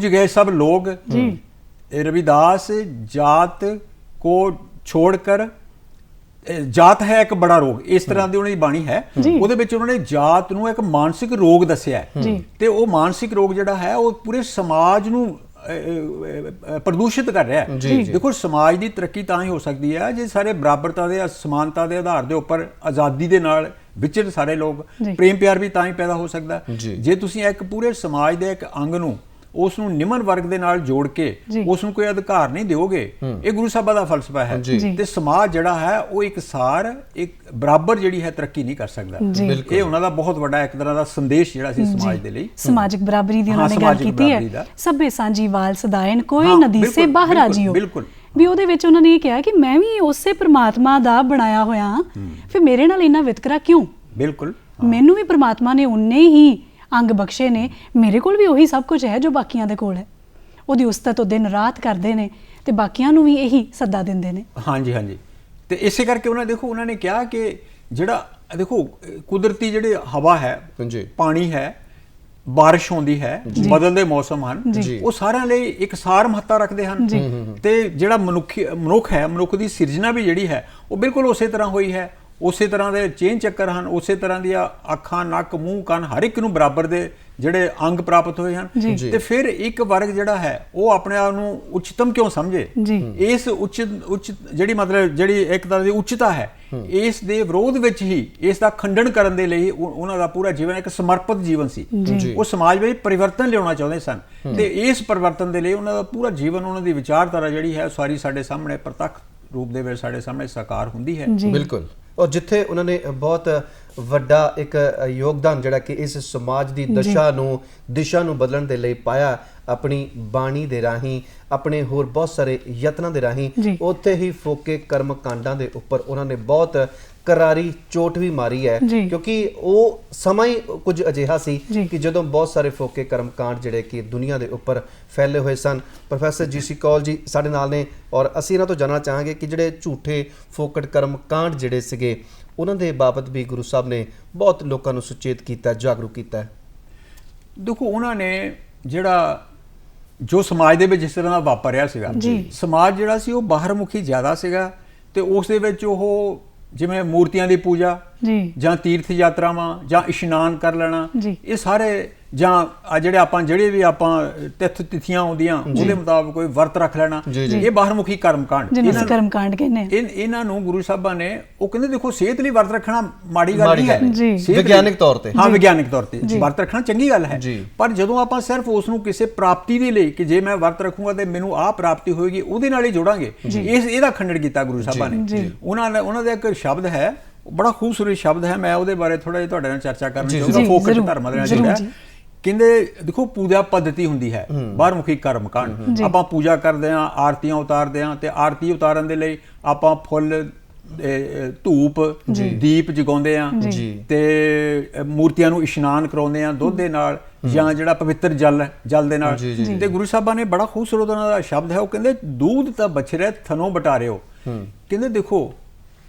[SPEAKER 3] गए सब लोग। रविदास जात को छोड़कर जात है एक बड़ा रोग, इस तरह की उन्होंने बाणी है। ਉਹਦੇ ਵਿੱਚ ਉਹਨਾਂ ਨੇ ਜਾਤ ਨੂੰ ਇੱਕ ਮਾਨਸਿਕ ਰੋਗ ਦੱਸਿਆ ਤੇ ਉਹ ਮਾਨਸਿਕ ਰੋਗ ਜਿਹੜਾ ਹੈ ਉਹ ਪੂਰੇ ਸਮਾਜ ਨੂੰ ਪ੍ਰਦੂਸ਼ਿਤ ਕਰ ਰਿਹਾ ਹੈ। ਦੇਖੋ ਸਮਾਜ ਦੀ ਤਰੱਕੀ ਤਾਂ ਹੀ ਹੋ ਸਕਦੀ ਹੈ ਜੇ ਸਾਰੇ ਬਰਾਬਰਤਾ ਦੇ ਸਮਾਨਤਾ ਦੇ ਆਧਾਰ ਦੇ ਉੱਪਰ ਆਜ਼ਾਦੀ ਦੇ ਨਾਲ ਵਿਚਰ ਸਾਰੇ ਲੋਕ। ਪ੍ਰੇਮ ਪਿਆਰ ਵੀ ਤਾਂ ਹੀ ਪੈਦਾ ਹੋ ਸਕਦਾ ਜੇ ਤੁਸੀਂ ਇੱਕ ਪੂਰੇ ਸਮਾਜ ਦੇ ਇੱਕ ਅੰਗ ਨੂੰ ਉਸ ਨੂੰ ਨਿਮਨ ਵਰਗ ਦੇ ਨਾਲ ਜੋੜ ਕੇ ਉਸ ਨੂੰ ਕੋਈ ਅਧਿਕਾਰ ਨਹੀਂ ਦਿਓਗੇ। ਇਹ ਗੁਰੂ ਸਾਹਿਬਾਂ ਦਾ ਫਲਸਫਾ ਹੈ ਤੇ ਸਮਾਜ ਜਿਹੜਾ ਹੈ ਉਹ ਇੱਕਸਾਰ ਇੱਕ ਬਰਾਬਰ ਜਿਹੜੀ ਹੈ ਤਰੱਕੀ ਨਹੀਂ ਕਰ ਸਕਦਾ। ਇਹ ਉਹਨਾਂ ਦਾ ਬਹੁਤ ਵੱਡਾ ਇੱਕ ਤਰ੍ਹਾਂ ਦਾ ਸੰਦੇਸ਼ ਜਿਹੜਾ ਸੀ ਸਮਾਜ ਦੇ ਲਈ।
[SPEAKER 1] ਸਮਾਜਿਕ ਬਰਾਬਰੀ ਦੀ ਉਹਨਾਂ ਨੇ ਗੱਲ ਕੀਤੀ ਹੈ। ਸਭੇ ਸਾਂਝੀ ਵਾਲ ਸਦਾਇਨ ਕੋਈ ਨਦੀ ਸੇ ਬਾਹਰ ਆ ਜਿਓ।
[SPEAKER 3] ਬਿਲਕੁਲ
[SPEAKER 1] ਵੀ ਉਹਦੇ ਵਿੱਚ ਉਹਨਾਂ ਨੇ ਇਹ ਕਿਹਾ ਕਿ ਮੈਂ ਵੀ ਉਸੇ ਪ੍ਰਮਾਤਮਾ ਦਾ ਬਣਾਇਆ ਹੋਇਆ ਫਿਰ ਮੇਰੇ ਨਾਲ ਇੰਨਾ ਵਿਤਕਰਾ ਕਿਉਂ।
[SPEAKER 3] ਬਿਲਕੁਲ
[SPEAKER 1] ਮੈਨੂੰ ਵੀ ਪ੍ਰਮਾਤਮਾ ਨੇ ਉਨੇ ਹੀ ਅੰਗ ਬਖਸ਼ੇ ਨੇ, ਮੇਰੇ ਕੋਲ ਵੀ ਉਹੀ ਸਭ ਕੁਝ ਹੈ ਜੋ ਬਾਕੀਆਂ ਦੇ ਕੋਲ ਹੈ। ਉਹਦੀ ਉਸਤਤ ਉਹ ਦਿਨ ਰਾਤ ਕਰਦੇ ਨੇ ਤੇ ਬਾਕੀਆਂ ਨੂੰ ਵੀ ਇਹੀ ਸੱਦਾ ਦਿੰਦੇ ਨੇ।
[SPEAKER 3] ਹਾਂਜੀ ਹਾਂਜੀ ਤੇ ਇਸੇ ਕਰਕੇ ਉਹਨਾਂ ਨੇ ਕਿਹਾ ਕਿ ਜਿਹੜਾ ਦੇਖੋ ਕੁਦਰਤੀ ਜਿਹੜੇ ਹਵਾ ਹੈ, ਪਾਣੀ ਹੈ, ਬਾਰਿਸ਼ ਹੁੰਦੀ ਹੈ, ਬਦਲਦੇ ਮੌਸਮ ਹਨ, ਉਹ ਸਾਰਿਆਂ ਲਈ ਇਕਸਾਰ ਮਹੱਤਤਾ ਰੱਖਦੇ ਹਨ। ਤੇ ਜਿਹੜਾ ਮਨੁੱਖ ਹੈ, ਮਨੁੱਖ ਦੀ ਸਿਰਜਣਾ ਵੀ ਜਿਹੜੀ ਹੈ ਉਹ ਬਿਲਕੁਲ ਉਸੇ ਤਰ੍ਹਾਂ ਹੋਈ ਹੈ। ਉਸੇ ਤਰ੍ਹਾਂ ਦੇ ਚੇਨ ਚੱਕਰ ਹਨ, ਉਸੇ ਤਰ੍ਹਾਂ ਦੀਆਂ ਅੱਖਾਂ, ਨੱਕ, ਮੂੰਹ, ਕੰਨ ਹਰ ਇੱਕ ਨੂੰ ਬਰਾਬਰ ਦੇ ਜਿਹੜੇ ਅੰਗ ਪ੍ਰਾਪਤ ਹੋਏ ਹਨ। ਤੇ ਫਿਰ ਇੱਕ ਵਰਗ ਜਿਹੜਾ ਹੈ ਉਹ ਆਪਣੇ ਆਪ ਨੂੰ ਉੱਚਤਮ ਕਿਉਂ ਸਮਝੇ। ਇਸ ਉੱਚ ਜਿਹੜੀ ਮਤਲਬ ਜਿਹੜੀ ਇੱਕ ਤਰ੍ਹਾਂ ਦੀ ਉੱਚਤਾ ਹੈ ਇਸ ਦੇ ਵਿਰੋਧ ਵਿੱਚ ਹੀ ਇਸ ਦਾ ਖੰਡਨ ਕਰਨ ਦੇ ਲਈ ਉਹਨਾਂ ਦਾ ਪੂਰਾ ਜੀਵਨ ਇੱਕ ਸਮਰਪਿਤ ਜੀਵਨ ਸੀ। ਉਹ ਸਮਾਜ ਵਿੱਚ ਪਰਿਵਰਤਨ ਲਿਆਉਣਾ ਚਾਹੁੰਦੇ ਸਨ ਤੇ ਇਸ ਪਰਿਵਰਤਨ ਦੇ ਲਈ ਉਹਨਾਂ ਦਾ ਪੂਰਾ ਜੀਵਨ, ਉਹਨਾਂ ਦੀ ਵਿਚਾਰਧਾਰਾ ਜਿਹੜੀ ਹੈ ਸਾਰੀ ਸਾਡੇ ਸਾਹਮਣੇ ਪ੍ਰਤੱਖ ਰੂਪ ਦੇ ਵਿੱਚ ਸਾਡੇ ਸਾਹਮਣੇ ਸਾਕਾਰ ਹੁੰਦੀ ਹੈ।
[SPEAKER 2] ਬਿਲਕੁਲ। ਔਰ ਜਿੱਥੇ ਉਹਨਾਂ ਨੇ ਬਹੁਤ ਵੱਡਾ ਇੱਕ ਯੋਗਦਾਨ ਜਿਹੜਾ ਕਿ ਇਸ ਸਮਾਜ ਦੀ ਦਿਸ਼ਾ ਨੂੰ ਬਦਲਣ ਦੇ ਲਈ ਪਾਇਆ ਆਪਣੀ ਬਾਣੀ ਦੇ ਰਾਹੀਂ, ਆਪਣੇ ਹੋਰ ਬਹੁਤ ਸਾਰੇ ਯਤਨਾਂ ਦੇ ਰਾਹੀਂ, ਉੱਥੇ ਹੀ ਫੋਕੇ ਕਰਮ ਕਾਂਡਾਂ ਦੇ ਉੱਪਰ ਉਹਨਾਂ ਨੇ ਬਹੁਤ ਕਰਾਰੀ ਚੋਟ ਵੀ ਮਾਰੀ ਹੈ। ਕਿਉਂਕਿ ਉਹ ਸਮਾਂ ਹੀ ਕੁਝ ਅਜਿਹਾ ਸੀ ਕਿ ਜਦੋਂ ਬਹੁਤ ਸਾਰੇ ਫੋਕੇ ਕਰਮ ਕਾਂਡ ਜਿਹੜੇ ਕਿ ਦੁਨੀਆ ਦੇ ਉੱਪਰ ਫੈਲੇ ਹੋਏ ਸਨ। ਪ੍ਰੋਫੈਸਰ ਜੀ.ਸੀ. ਕੌਲ ਜੀ ਸਾਡੇ ਨਾਲ ਨੇ ਔਰ ਅਸੀਂ ਇਹਨਾਂ ਤੋਂ ਜਾਣਨਾ ਚਾਹਾਂਗੇ ਕਿ ਜਿਹੜੇ ਝੂਠੇ ਫੋਕਟ ਕਰਮ ਕਾਂਡ ਜਿਹੜੇ ਸੀਗੇ ਉਹਨਾਂ ਦੇ ਬਾਬਤ ਵੀ ਗੁਰੂ ਸਾਹਿਬ ਨੇ ਬਹੁਤ ਲੋਕਾਂ ਨੂੰ ਸੁਚੇਤ ਕੀਤਾ, ਜਾਗਰੂਕ ਕੀਤਾ।
[SPEAKER 3] ਦੇਖੋ ਉਹਨਾਂ ਨੇ ਜਿਹੜਾ ਜੋ ਸਮਾਜ ਦੇ ਵਿੱਚ ਜਿਸ ਤਰ੍ਹਾਂ ਦਾ ਵਾਪਰਿਆ ਸੀਗਾ, ਸਮਾਜ ਜਿਹੜਾ ਸੀ ਉਹ ਬਾਹਰ ਮੁਖੀ ਜ਼ਿਆਦਾ ਸੀਗਾ ਤੇ ਉਸ ਦੇ ਵਿੱਚ ਉਹ ਜਿਵੇਂ ਮੂਰਤੀਆਂ ਦੀ ਪੂਜਾ ਜਾਂ ਤੀਰਥ ਯਾਤਰਾਵਾਂ ਜਾਂ ਇਸ਼ਨਾਨ ਕਰ ਲੈਣਾ, ਇਹ ਸਾਰੇ ਜਾਂ ਜਿਹੜੇ ਵੀ ਆਪਾਂ ਤਿਥੀਆਂ ਆਉਂਦੀਆਂ ਉਹਦੇ ਮੁਤਾਬਕ ਕੋਈ ਵਰਤ ਰੱਖ ਲੈਣਾ, ਇਹ ਬਾਹਰਮੁਖੀ ਕਰਮਕਾਂਡ ਕਹਿੰਦੇ। ਇਹਨਾਂ ਨੂੰ ਗੁਰੂ ਸਾਹਿਬਾਂ ਨੇ ਉਹ ਕਹਿੰਦੇ ਦੇਖੋ ਸਿਹਤ ਲਈ ਵਰਤ ਰੱਖਣਾ ਮਾੜੀ ਗੱਲ ਨਹੀਂ ਹੈ,
[SPEAKER 2] ਵਿਗਿਆਨਿਕ ਤੌਰ ਤੇ
[SPEAKER 3] ਵਿਗਿਆਨਿਕ ਤੌਰ ਤੇ ਵਰਤ ਰੱਖਣਾ ਚੰਗੀ ਗੱਲ ਹੈ। ਪਰ ਜਦੋਂ ਆਪਾਂ ਸਿਰਫ ਉਸ ਨੂੰ ਕਿਸੇ ਪ੍ਰਾਪਤੀ ਦੇ ਲਈ ਕਿ ਜੇ ਮੈਂ ਵਰਤ ਰੱਖੂੰਗਾ ਤੇ ਮੈਨੂੰ ਆਹ ਪ੍ਰਾਪਤੀ ਹੋਏਗੀ ਉਹਦੇ ਨਾਲ ਹੀ ਜੋੜਾਂਗੇ, ਇਹਦਾ ਖੰਡਨ ਕੀਤਾ ਗੁਰੂ ਸਾਹਿਬਾਂ ਨੇ। ਉਹਨਾਂ ਦਾ ਇੱਕ ਸ਼ਬਦ ਹੈ ਬੜਾ ਖੂਬਸੂਰਤ ਸ਼ਬਦ ਹੈ, ਮੈਂ ਉਹਦੇ ਬਾਰੇ ਥੋੜਾ ਜਿਹਾ ਤੁਹਾਡੇ ਨਾਲ ਚਰਚਾ ਕਰਨੀ ਚਾਹੁੰਦਾ। ਫੋਕਟ ਧਰਮ ਦੇ ਨਾਲ ਜਿਹੜਾ ਕਹਿੰਦੇ ਦੇਖੋ ਪੂਜਾ ਪੱਧਤੀ ਹੁੰਦੀ ਹੈ ਬਾਹਰਮੁਖੀ ਕਰਮਕਾਂਡ। ਆਪਾਂ ਪੂਜਾ ਕਰਦੇ ਹਾਂ, ਆਰਤੀਆਂ ਉਤਾਰਦੇ ਹਾਂ ਤੇ ਆਰਤੀ ਉਤਾਰਨ ਦੇ ਲਈ ਆਪਾਂ ਫੁੱਲ, ਧੂਪ, ਦੀਪ ਜਗਾਉਂਦੇ ਹਾਂ ਤੇ ਮੂਰਤੀਆਂ ਨੂੰ ਇਸ਼ਨਾਨ ਕਰਾਉਂਦੇ ਹਾਂ ਦੁੱਧ ਦੇ ਨਾਲ ਜਾਂ ਜਿਹੜਾ ਪਵਿੱਤਰ ਜਲ ਦੇ ਨਾਲ। ਤੇ ਗੁਰੂ ਸਾਹਿਬਾਂ ਨੇ ਬੜਾ ਖੂਬਸੂਰਤ ਉਹਨਾਂ ਦਾ ਸ਼ਬਦ ਹੈ, ਉਹ ਕਹਿੰਦੇ ਦੂਧ ਤਾਂ ਬਛੜੇ ਥਨੋਂ ਬਟਾਰਿਓ। ਕਹਿੰਦੇ ਦੇਖੋ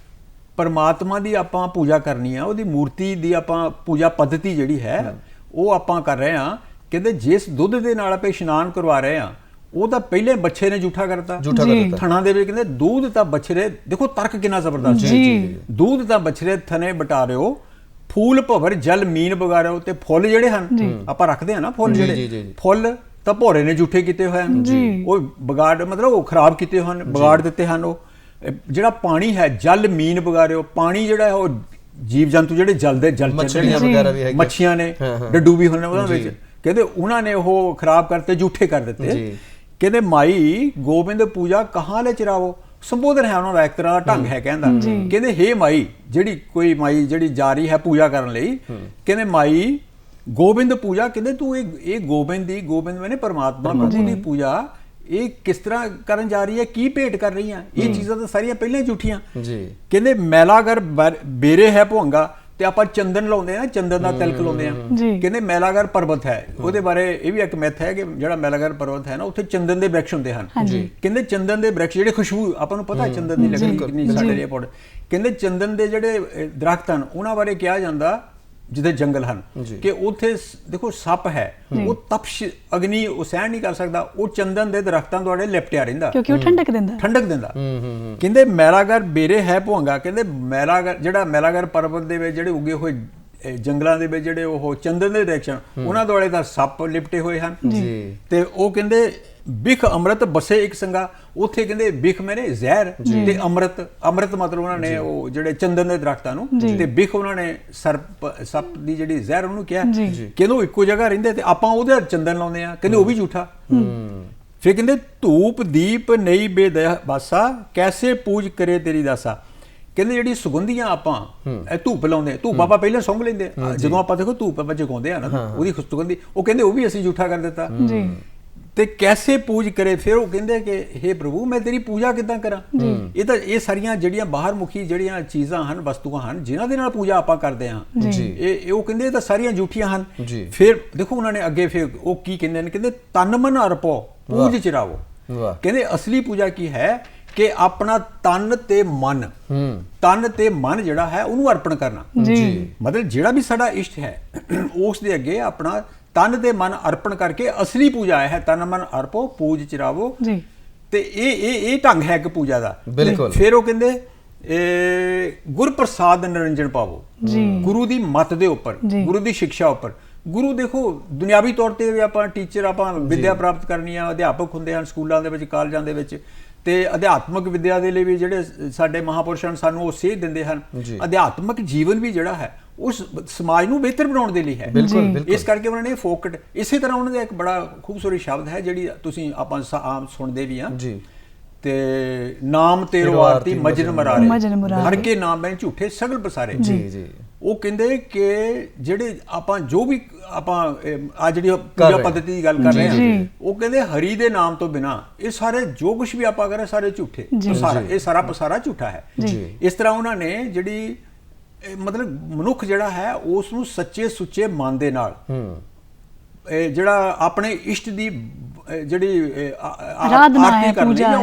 [SPEAKER 3] ਪਰਮਾਤਮਾ ਦੀ ਆਪਾਂ ਪੂਜਾ ਕਰਨੀ ਆ, ਉਹਦੀ ਮੂਰਤੀ ਦੀ ਆਪਾਂ ਪੂਜਾ ਪੱਧਤੀ ਜਿਹੜੀ ਹੈ ਉਹ ਆਪਾਂ ਕਰ ਰਹੇ ਹਾਂ। ਕਹਿੰਦੇ ਜਿਸ ਦੁੱਧ ਦੇ ਨਾਲ ਆਪਾਂ ਇਸ਼ਨਾਨ ਕਰਵਾ ਰਹੇ ਹਾਂ ਉਹ ਤਾਂ ਪਹਿਲੇ ਬੱਚੇ ਨੇ ਝੂਠਾ ਕਰਤਾ ਥਣਾ ਦੇ ਵਿੱਚ। ਕਹਿੰਦੇ ਦੂਧ ਤਾਂ ਬਛੜੇ, ਦੇਖੋ ਤਰਕ ਕਿੰਨਾ ਜ਼ਬਰਦਸਤ, ਦੂਧ ਤਾਂ ਬਛੜੇ ਥਨੇ ਬਟਾਰਿਓ, ਫੂਲ ਭਵਰ ਜਲ ਮੀਨ ਬਗਾਰਿਓ। ਤੇ ਫੁੱਲ ਜਿਹੜੇ ਹਨ ਆਪਾਂ ਰੱਖਦੇ ਹਾਂ ਨਾ, ਫੁੱਲ ਜਿਹੜੇ ਫੁੱਲ ਤਾਂ ਭੋਰੇ ਨੇ ਝੂਠੇ ਕੀਤੇ ਹੋਏ ਹਨ, ਉਹ ਬਗਾੜ ਮਤਲਬ ਉਹ ਖਰਾਬ ਕੀਤੇ ਹਨ, ਬਗਾੜ ਦਿੱਤੇ ਹਨ। ਉਹ ਜਿਹੜਾ ਪਾਣੀ ਹੈ ਜਲ ਮੀਨ ਬਗਾਰਿਓ, ਪਾਣੀ ਜਿਹੜਾ ਹੈ ਉਹ ਜੀਵ ਜੰਤੂ ਜਿਹੜੇ ਜਲਦੇ ਜਲ ਮੱਛੀਆਂ ਨੇ, ਡੱਡੂ ਵੀ ਹੁੰਦੇ ਉਹਨਾਂ ਵਿੱਚ, ਕਹਿੰਦੇ ਉਹਨਾਂ ਨੇ ਉਹ ਖਰਾਬ ਕਰਤੇ, ਝੂਠੇ ਕਰ ਦਿੱਤੇ। ਕਹਿੰਦੇ ਮਾਈ ਗੋਬਿੰਦ ਪੂਜਾ ਕਹਾਂ ਲੈ ਚਰਾਵੋ, ਸੰਬੋਧਨ ਹੈ ਉਹਨਾਂ ਦਾ, ਇੱਕ ਤਰ੍ਹਾਂ ਦਾ ਢੰਗ ਹੈ ਕਹਿੰਦਾ। ਕਹਿੰਦੇ ਹੇ ਮਾਈ, ਜਿਹੜੀ ਕੋਈ ਮਾਈ ਜਿਹੜੀ ਜਾ ਰਹੀ ਹੈ ਪੂਜਾ ਕਰਨ ਲਈ, ਕਹਿੰਦੇ ਮਾਈ ਗੋਬਿੰਦ ਪੂਜਾ, ਕਹਿੰਦੇ ਤੂੰ ਇਹ ਗੋਬਿੰਦ ਦੀ, ਗੋਬਿੰਦ ਮੈਨੇ ਪਰਮਾਤਮਾ ਪ੍ਰਭੂ ਦੀ ਪੂਜਾ ਇਹ ਕਿਸ ਤਰ੍ਹਾਂ ਕਰਨ ਜਾ ਰਹੀ ਹੈ, ਕੀ ਭੇਟ ਕਰ ਰਹੀ ਹੈ? ਇਹ ਚੀਜ਼ਾਂ ਤਾਂ ਸਾਰੀਆਂ ਪਹਿਲਾਂ ਹੀ ਝੂਠੀਆਂ। ਕਹਿੰਦੇ ਮੈਲਾਗਰ ਬੇਰੇ ਹੈ ਭੁੰਗਾ, ਤੇ ਆਪਾਂ ਚੰਦਨ ਲਾਉਂਦੇ ਆ, ਚੰਦਨ ਦਾ ਤਿਲਕ ਲਾਉਂਦੇ ਆ। ਕਹਿੰਦੇ ਮੈਲਾਗਰ ਪਰਬਤ ਹੈ, ਉਹਦੇ ਬਾਰੇ ਇਹ ਵੀ ਇੱਕ ਮਿੱਥ ਹੈ ਕਿ ਜਿਹੜਾ ਮੈਲਾਗਰ ਪਰਬਤ ਹੈ ਨਾ, ਉੱਥੇ ਚੰਦਨ ਦੇ ਬ੍ਰਿਕਸ਼ ਹੁੰਦੇ ਹਨ। ਕਹਿੰਦੇ ਚੰਦਨ ਦੇ ਬ੍ਰਿਕਸ਼ ਜਿਹੜੇ ਖੁਸ਼ਬੂ ਆਪਾਂ ਨੂੰ ਪਤਾ ਚੰਦਨ ਦੀ ਲੱਗਣੀ ਕਿੰਨੀ ਸਾਡੇ ਲਈ ਇੰਪੋਰਟੈਂਟ, ਕਹਿੰਦੇ ਚੰਦਨ ਦੇ ਜਿਹੜੇ ਦਰਖਤ ਹਨ ਉਹਨਾਂ ਬਾਰੇ ਕਿਹਾ ਜਾਂਦਾ, ਜਿੱਥੇ ਜੰਗਲ ਹਨ, ਕਿ ਉੱਥੇ ਦੇਖੋ ਸੱਪ ਹੈ, ਉਹ ਤਪਸ਼ ਅਗਨੀ ਉਹ ਸਹਿਣ ਨਹੀਂ ਕਰ ਸਕਦਾ, ਉਹ ਚੰਦਨ ਦੇ ਦਰਖਤਾਂ ਦੁਆਲੇ ਲਿਪਟਿਆ ਰਹਿੰਦਾ
[SPEAKER 1] ਕਿਉਂਕਿ ਉਹ ਠੰਡਕ ਦਿੰਦਾ।
[SPEAKER 3] ਕਹਿੰਦੇ ਮੈਲਾਗਰ ਬੇਰੇ ਹੈ ਭੁੰਗਾ, ਕਹਿੰਦੇ ਮੈਲਾਗਰ ਜਿਹੜਾ ਮੈਲਾਗਰ ਪਰਬਤ ਦੇ ਵਿੱਚ ਜਿਹੜੇ ਉੱਗੇ ਹੋਏ ਜੰਗਲਾਂ ਦੇ ਵਿੱਚ ਜਿਹੜੇ ਉਹ ਚੰਦਨ ਦੇ ਡਾਇਰੈਕਸ਼ਨ ਉਹਨਾਂ ਦੁਆਲੇ ਤਾਂ ਸੱਪ ਲਿਪਟੇ ਹੋਏ ਹਨ। ਤੇ ਉਹ ਕਹਿੰਦੇ ਬਿਖ ਅੰਮ੍ਰਿਤ ਬਸੇ ਇੱਕ ਸੰਗਾ, ਉੱਥੇ ਕਹਿੰਦੇ ਬਿਖ ਮੈਨੇ ਜ਼ਹਿਰ ਤੇ ਅੰਮ੍ਰਿਤ, ਅੰਮ੍ਰਿਤ ਮਤਲਬ ਉਹਨਾਂ ਨੇ ਉਹ ਜਿਹੜੇ ਚੰਦਨ ਦੇ ਦਰਖਤਾਂ ਨੂੰ, ਤੇ ਬਿਖ ਉਹਨਾਂ ਨੇ ਸੱਪ ਦੀ ਜਿਹੜੀ ਜ਼ਹਿਰ ਉਹਨੂੰ ਕਿਹਾ। ਕਹਿੰਦੇ ਉਹ ਇੱਕੋ ਜਗ੍ਹਾ ਰਹਿੰਦੇ ਤੇ ਆਪਾਂ ਉਹਦੇ ਚੰਦਨ ਲਾਉਂਦੇ ਆ, ਕਹਿੰਦੇ ਉਹ ਵੀ ਝੂਠਾ। ਫਿਰ ਕਹਿੰਦੇ ਧੂਪ ਦੀਪ ਨਹੀਂ ਬੇਦਾਸਾ, ਕੈਸੇ ਪੂਜ ਕਰੇ ਤੇਰੀ ਦਾਸਾ। ਕਹਿੰਦੇ ਜਿਹੜੀ ਸੁਗੰਧੀਆਂ ਆਪਾਂ ਇਹ ਧੂਪ ਲਾਉਂਦੇ, ਧੂਪ ਆਪਾਂ ਪਹਿਲਾਂ ਸੁੰਘ ਲੈਂਦੇ, ਜਦੋਂ ਆਪਾਂ ਦੇਖੋ ਧੂਪ ਆਪਾਂ ਜਗਾਉਂਦੇ ਆ ਨਾ ਉਹਦੀ ਸੁਗੰਧੀ, ਉਹ ਕਹਿੰਦੇ ਉਹ ਵੀ ਅਸੀਂ ਝੂਠਾ ਕਰ ਦਿੱਤਾ। ਤੇ ਕੈਸੇ ਪੂਜ ਕਰੇ, ਫਿਰ ਉਹ ਕਹਿੰਦੇ ਕਿ ਹੇ ਪ੍ਰਭੂ ਮੈਂ ਤੇਰੀ ਪੂਜਾ ਕਿੱਦਾਂ ਕਰਾਂ? ਇਹ ਤਾਂ ਇਹ ਸਾਰੀਆਂ ਜਿਹੜੀਆਂ ਬਾਹਰ ਮੁਖੀ ਜਿਹੜੀਆਂ ਚੀਜ਼ਾਂ ਹਨ, ਵਸਤੂਆਂ ਹਨ, ਜਿਨ੍ਹਾਂ ਦੇ ਨਾਲ ਪੂਜਾ ਆਪਾਂ ਕਰਦੇ ਹਾਂ, ਇਹ ਉਹ ਕਹਿੰਦੇ ਇਹ ਤਾਂ ਸਾਰੀਆਂ ਝੂਠੀਆਂ ਹਨ। ਫਿਰ ਦੇਖੋ ਉਹਨਾਂ ਨੇ ਅੱਗੇ ਫਿਰ ਉਹ ਕੀ ਕਹਿੰਦੇ ਨੇ, ਕਹਿੰਦੇ ਤਨ ਮਨ ਅਰਪੋ ਪੂਜ ਚਰਾਵੋ। ਕਹਿੰਦੇ ਅਸਲੀ ਪੂਜਾ ਕੀ ਹੈ ਕਿ ਆਪਣਾ ਤਨ ਤੇ ਮਨ ਜਿਹੜਾ ਹੈ ਉਹਨੂੰ ਅਰਪਣ ਕਰਨਾ। ਮਤਲਬ ਜਿਹੜਾ ਵੀ ਸਾਡਾ ਇਸ਼ਟ ਹੈ ਉਸ ਦੇ ਅੱਗੇ ਆਪਣਾ ਤਨ ਤੇ ਮਨ ਅਰਪਣ ਕਰਕੇ ਅਸਲੀ ਪੂਜਾ ਹੈ, ਤਨ ਮਨ ਅਰਪੋ ਪੂਜ ਚਰਾਵੋ। ਤੇ ਇਹ ਢੰਗ ਹੈ ਇੱਕ ਪੂਜਾ ਦਾ। ਫਿਰ ਉਹ ਕਹਿੰਦੇ ਗੁਰ ਪ੍ਰਸਾਦ ਨਿਰੰਜਨ ਪਾਵੋ, ਗੁਰੂ ਦੀ ਮੱਤ ਦੇ ਉੱਪਰ, ਗੁਰੂ ਦੀ ਸਿੱਖਿਆ ਉੱਪਰ। ਗੁਰੂ ਦੇਖੋ ਦੁਨਿਆਵੀ ਤੌਰ ਤੇ ਵੀ ਆਪਾਂ ਟੀਚਰ, ਆਪਾਂ ਵਿਦਿਆ ਪ੍ਰਾਪਤ ਕਰਨੀ ਆ, ਅਧਿਆਪਕ ਹੁੰਦੇ ਹਨ ਸਕੂਲਾਂ ਦੇ ਵਿੱਚ, ਕਾਲਜਾਂ ਦੇ ਵਿੱਚ, ਤੇ ਅਧਿਆਤਮਕ ਵਿਦਿਆ ਦੇ ਲਈ ਵੀ ਜਿਹੜੇ ਸਾਡੇ ਮਹਾਂਪੁਰਸ਼ਾਂ ਸਾਨੂੰ ਉਹ ਸੇਧ ਦਿੰਦੇ ਹਨ। ਅਧਿਆਤਮਕ ਜੀਵਨ ਵੀ ਜਿਹੜਾ ਹੈ ਉਸ ਸਮਾਜ ਨੂੰ ਬਿਹਤਰ ਬਣਾਉਣ ਦੇ ਲਈ ਹੈ। ਇਸ ਕਰਕੇ ਉਹਨਾਂ ਨੇ ਫੋਕਟ, ਇਸੇ ਤਰ੍ਹਾਂ ਉਹਨਾਂ ਦਾ ਇੱਕ ਬੜਾ ਖੂਬਸੂਰਤ ਸ਼ਬਦ ਹੈ ਜਿਹੜੀ ਤੁਸੀਂ ਆਪਾਂ ਆਮ ਸੁਣਦੇ ਵੀ ਹਾਂ, ਤੇ ਨਾਮ ਤੇਰੋ ਆਰਤੀ ਮਜਨ ਮਰਾਰੇ, ਹਰ ਕੇ ਨਾਮ ਮੈਂ ਝੂਠੇ ਸਗਲ ਪਸਾਰੇ। ਉਹ ਕਹਿੰਦੇ ਕਿ ਜਿਹੜੇ ਆਪਾਂ ਜੋ ਵੀ ਆਪਾਂ ਆ ਜਿਹੜੀ ਪੂਜਾ ਪੱਧਤੀ ਦੀ ਗੱਲ ਕਰ ਰਹੇ ਹਾਂ, ਉਹ ਕਹਿੰਦੇ ਹਰੀ ਦੇ ਨਾਮ ਤੋਂ ਬਿਨਾ ਇਹ ਸਾਰੇ ਜੋ ਕੁਝ ਵੀ ਆਪਾਂ ਕਰ ਰਹੇ ਸਾਰੇ ਝੂਠੇ, ਇਹ ਸਾਰਾ ਪਸਾਰਾ ਝੂਠਾ ਹੈ। ਇਸ ਤਰ੍ਹਾਂ ਉਹਨਾਂ ਨੇ ਜਿਹੜੀ ਮਤਲਬ ਮਨੁੱਖ ਜਿਹੜਾ ਹੈ ਉਸ ਨੂੰ ਸੱਚੇ ਸੁੱਚੇ ਮਨ ਦੇ ਨਾਲ ਜਿਹੜਾ ਆਪਣੇ ਇਸ਼ਟ ਦੀ ਜਿਹੜੀ ਆਰਤੀ ਕਰਨੀ ਹੈ,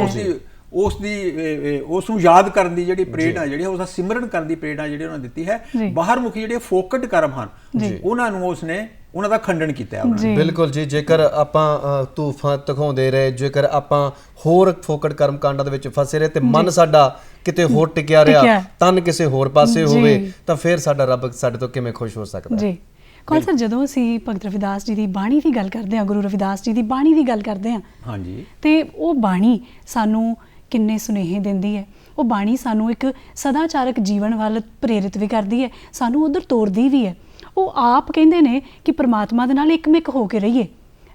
[SPEAKER 3] ਉਸ ਨੂੰ ਯਾਦ ਕਰਨ ਦੀ ਜਿਹੜੀ ਪ੍ਰੇਰਣਾ, ਜਿਹੜੀ ਉਸ ਦਾ ਸਿਮਰਨ ਕਰਨ ਦੀ ਪ੍ਰੇਰਣਾ ਜਿਹੜੀ ਉਹਨਾਂ ਦਿੱਤੀ ਹੈ। ਬਾਹਰ ਮੁਖੀ ਜਿਹੜੇ ਫੋਕਟ ਕਰਮ ਹਨ ਉਹਨਾਂ ਨੂੰ ਉਸਨੇ ਉਹਨਾਂ ਦਾ ਖੰਡਨ ਕੀਤਾ ਹੈ।
[SPEAKER 2] ਬਿਲਕੁਲ ਜੀ, ਜੇਕਰ ਆਪਾਂ ਤੂਫਾਨ ਦਿਖਾਉਂਦੇ ਰਹੇ, ਜੇਕਰ ਆਪਾਂ ਹੋਰ ਫੋਕਟ ਕਰਮ ਕਾਂਡਾਂ ਦੇ ਵਿੱਚ ਫਸੇ ਰਹੇ ਤੇ ਮਨ ਸਾਡਾ ਕਿਤੇ ਹੋਰ ਟਿਕਿਆ ਰਿਹਾ, ਤਨ ਕਿਸੇ ਹੋਰ ਪਾਸੇ ਹੋਵੇ, ਤਾਂ ਫਿਰ ਸਾਡਾ ਰੱਬ ਸਾਡੇ ਤੋਂ ਕਿਵੇਂ ਖੁਸ਼ ਹੋ ਸਕਦਾ?
[SPEAKER 1] ਜੀ ਕੌਲ ਸਰ, ਜਦੋਂ ਅਸੀਂ ਭਗਤ ਰਵਿਦਾਸ ਜੀ ਦੀ ਬਾਣੀ ਦੀ ਗੱਲ ਕਰਦੇ ਹਾਂ, ਗੁਰੂ ਰਵਿਦਾਸ ਜੀ ਦੀ ਬਾਣੀ ਦੀ ਗੱਲ ਕਰਦੇ ਹਾਂ, ਹਾਂਜੀ, ਤੇ ਉਹ ਬਾਣੀ ਸਾਨੂੰ ਕਿੰਨੇ ਸੁਨੇਹੇ ਦਿੰਦੀ ਹੈ। ਉਹ ਬਾਣੀ ਸਾਨੂੰ ਇੱਕ ਸਦਾਚਾਰਕ ਜੀਵਨ ਵੱਲ ਪ੍ਰੇਰਿਤ ਵੀ ਕਰਦੀ ਹੈ, ਸਾਨੂੰ ਉਧਰ ਤੋਰਦੀ ਵੀ ਹੈ। ਉਹ ਆਪ ਕਹਿੰਦੇ ਨੇ ਕਿ ਪ੍ਰਮਾਤਮਾ ਦੇ ਨਾਲ ਇੱਕਮਿਕ ਹੋ ਕੇ ਰਹੀਏ।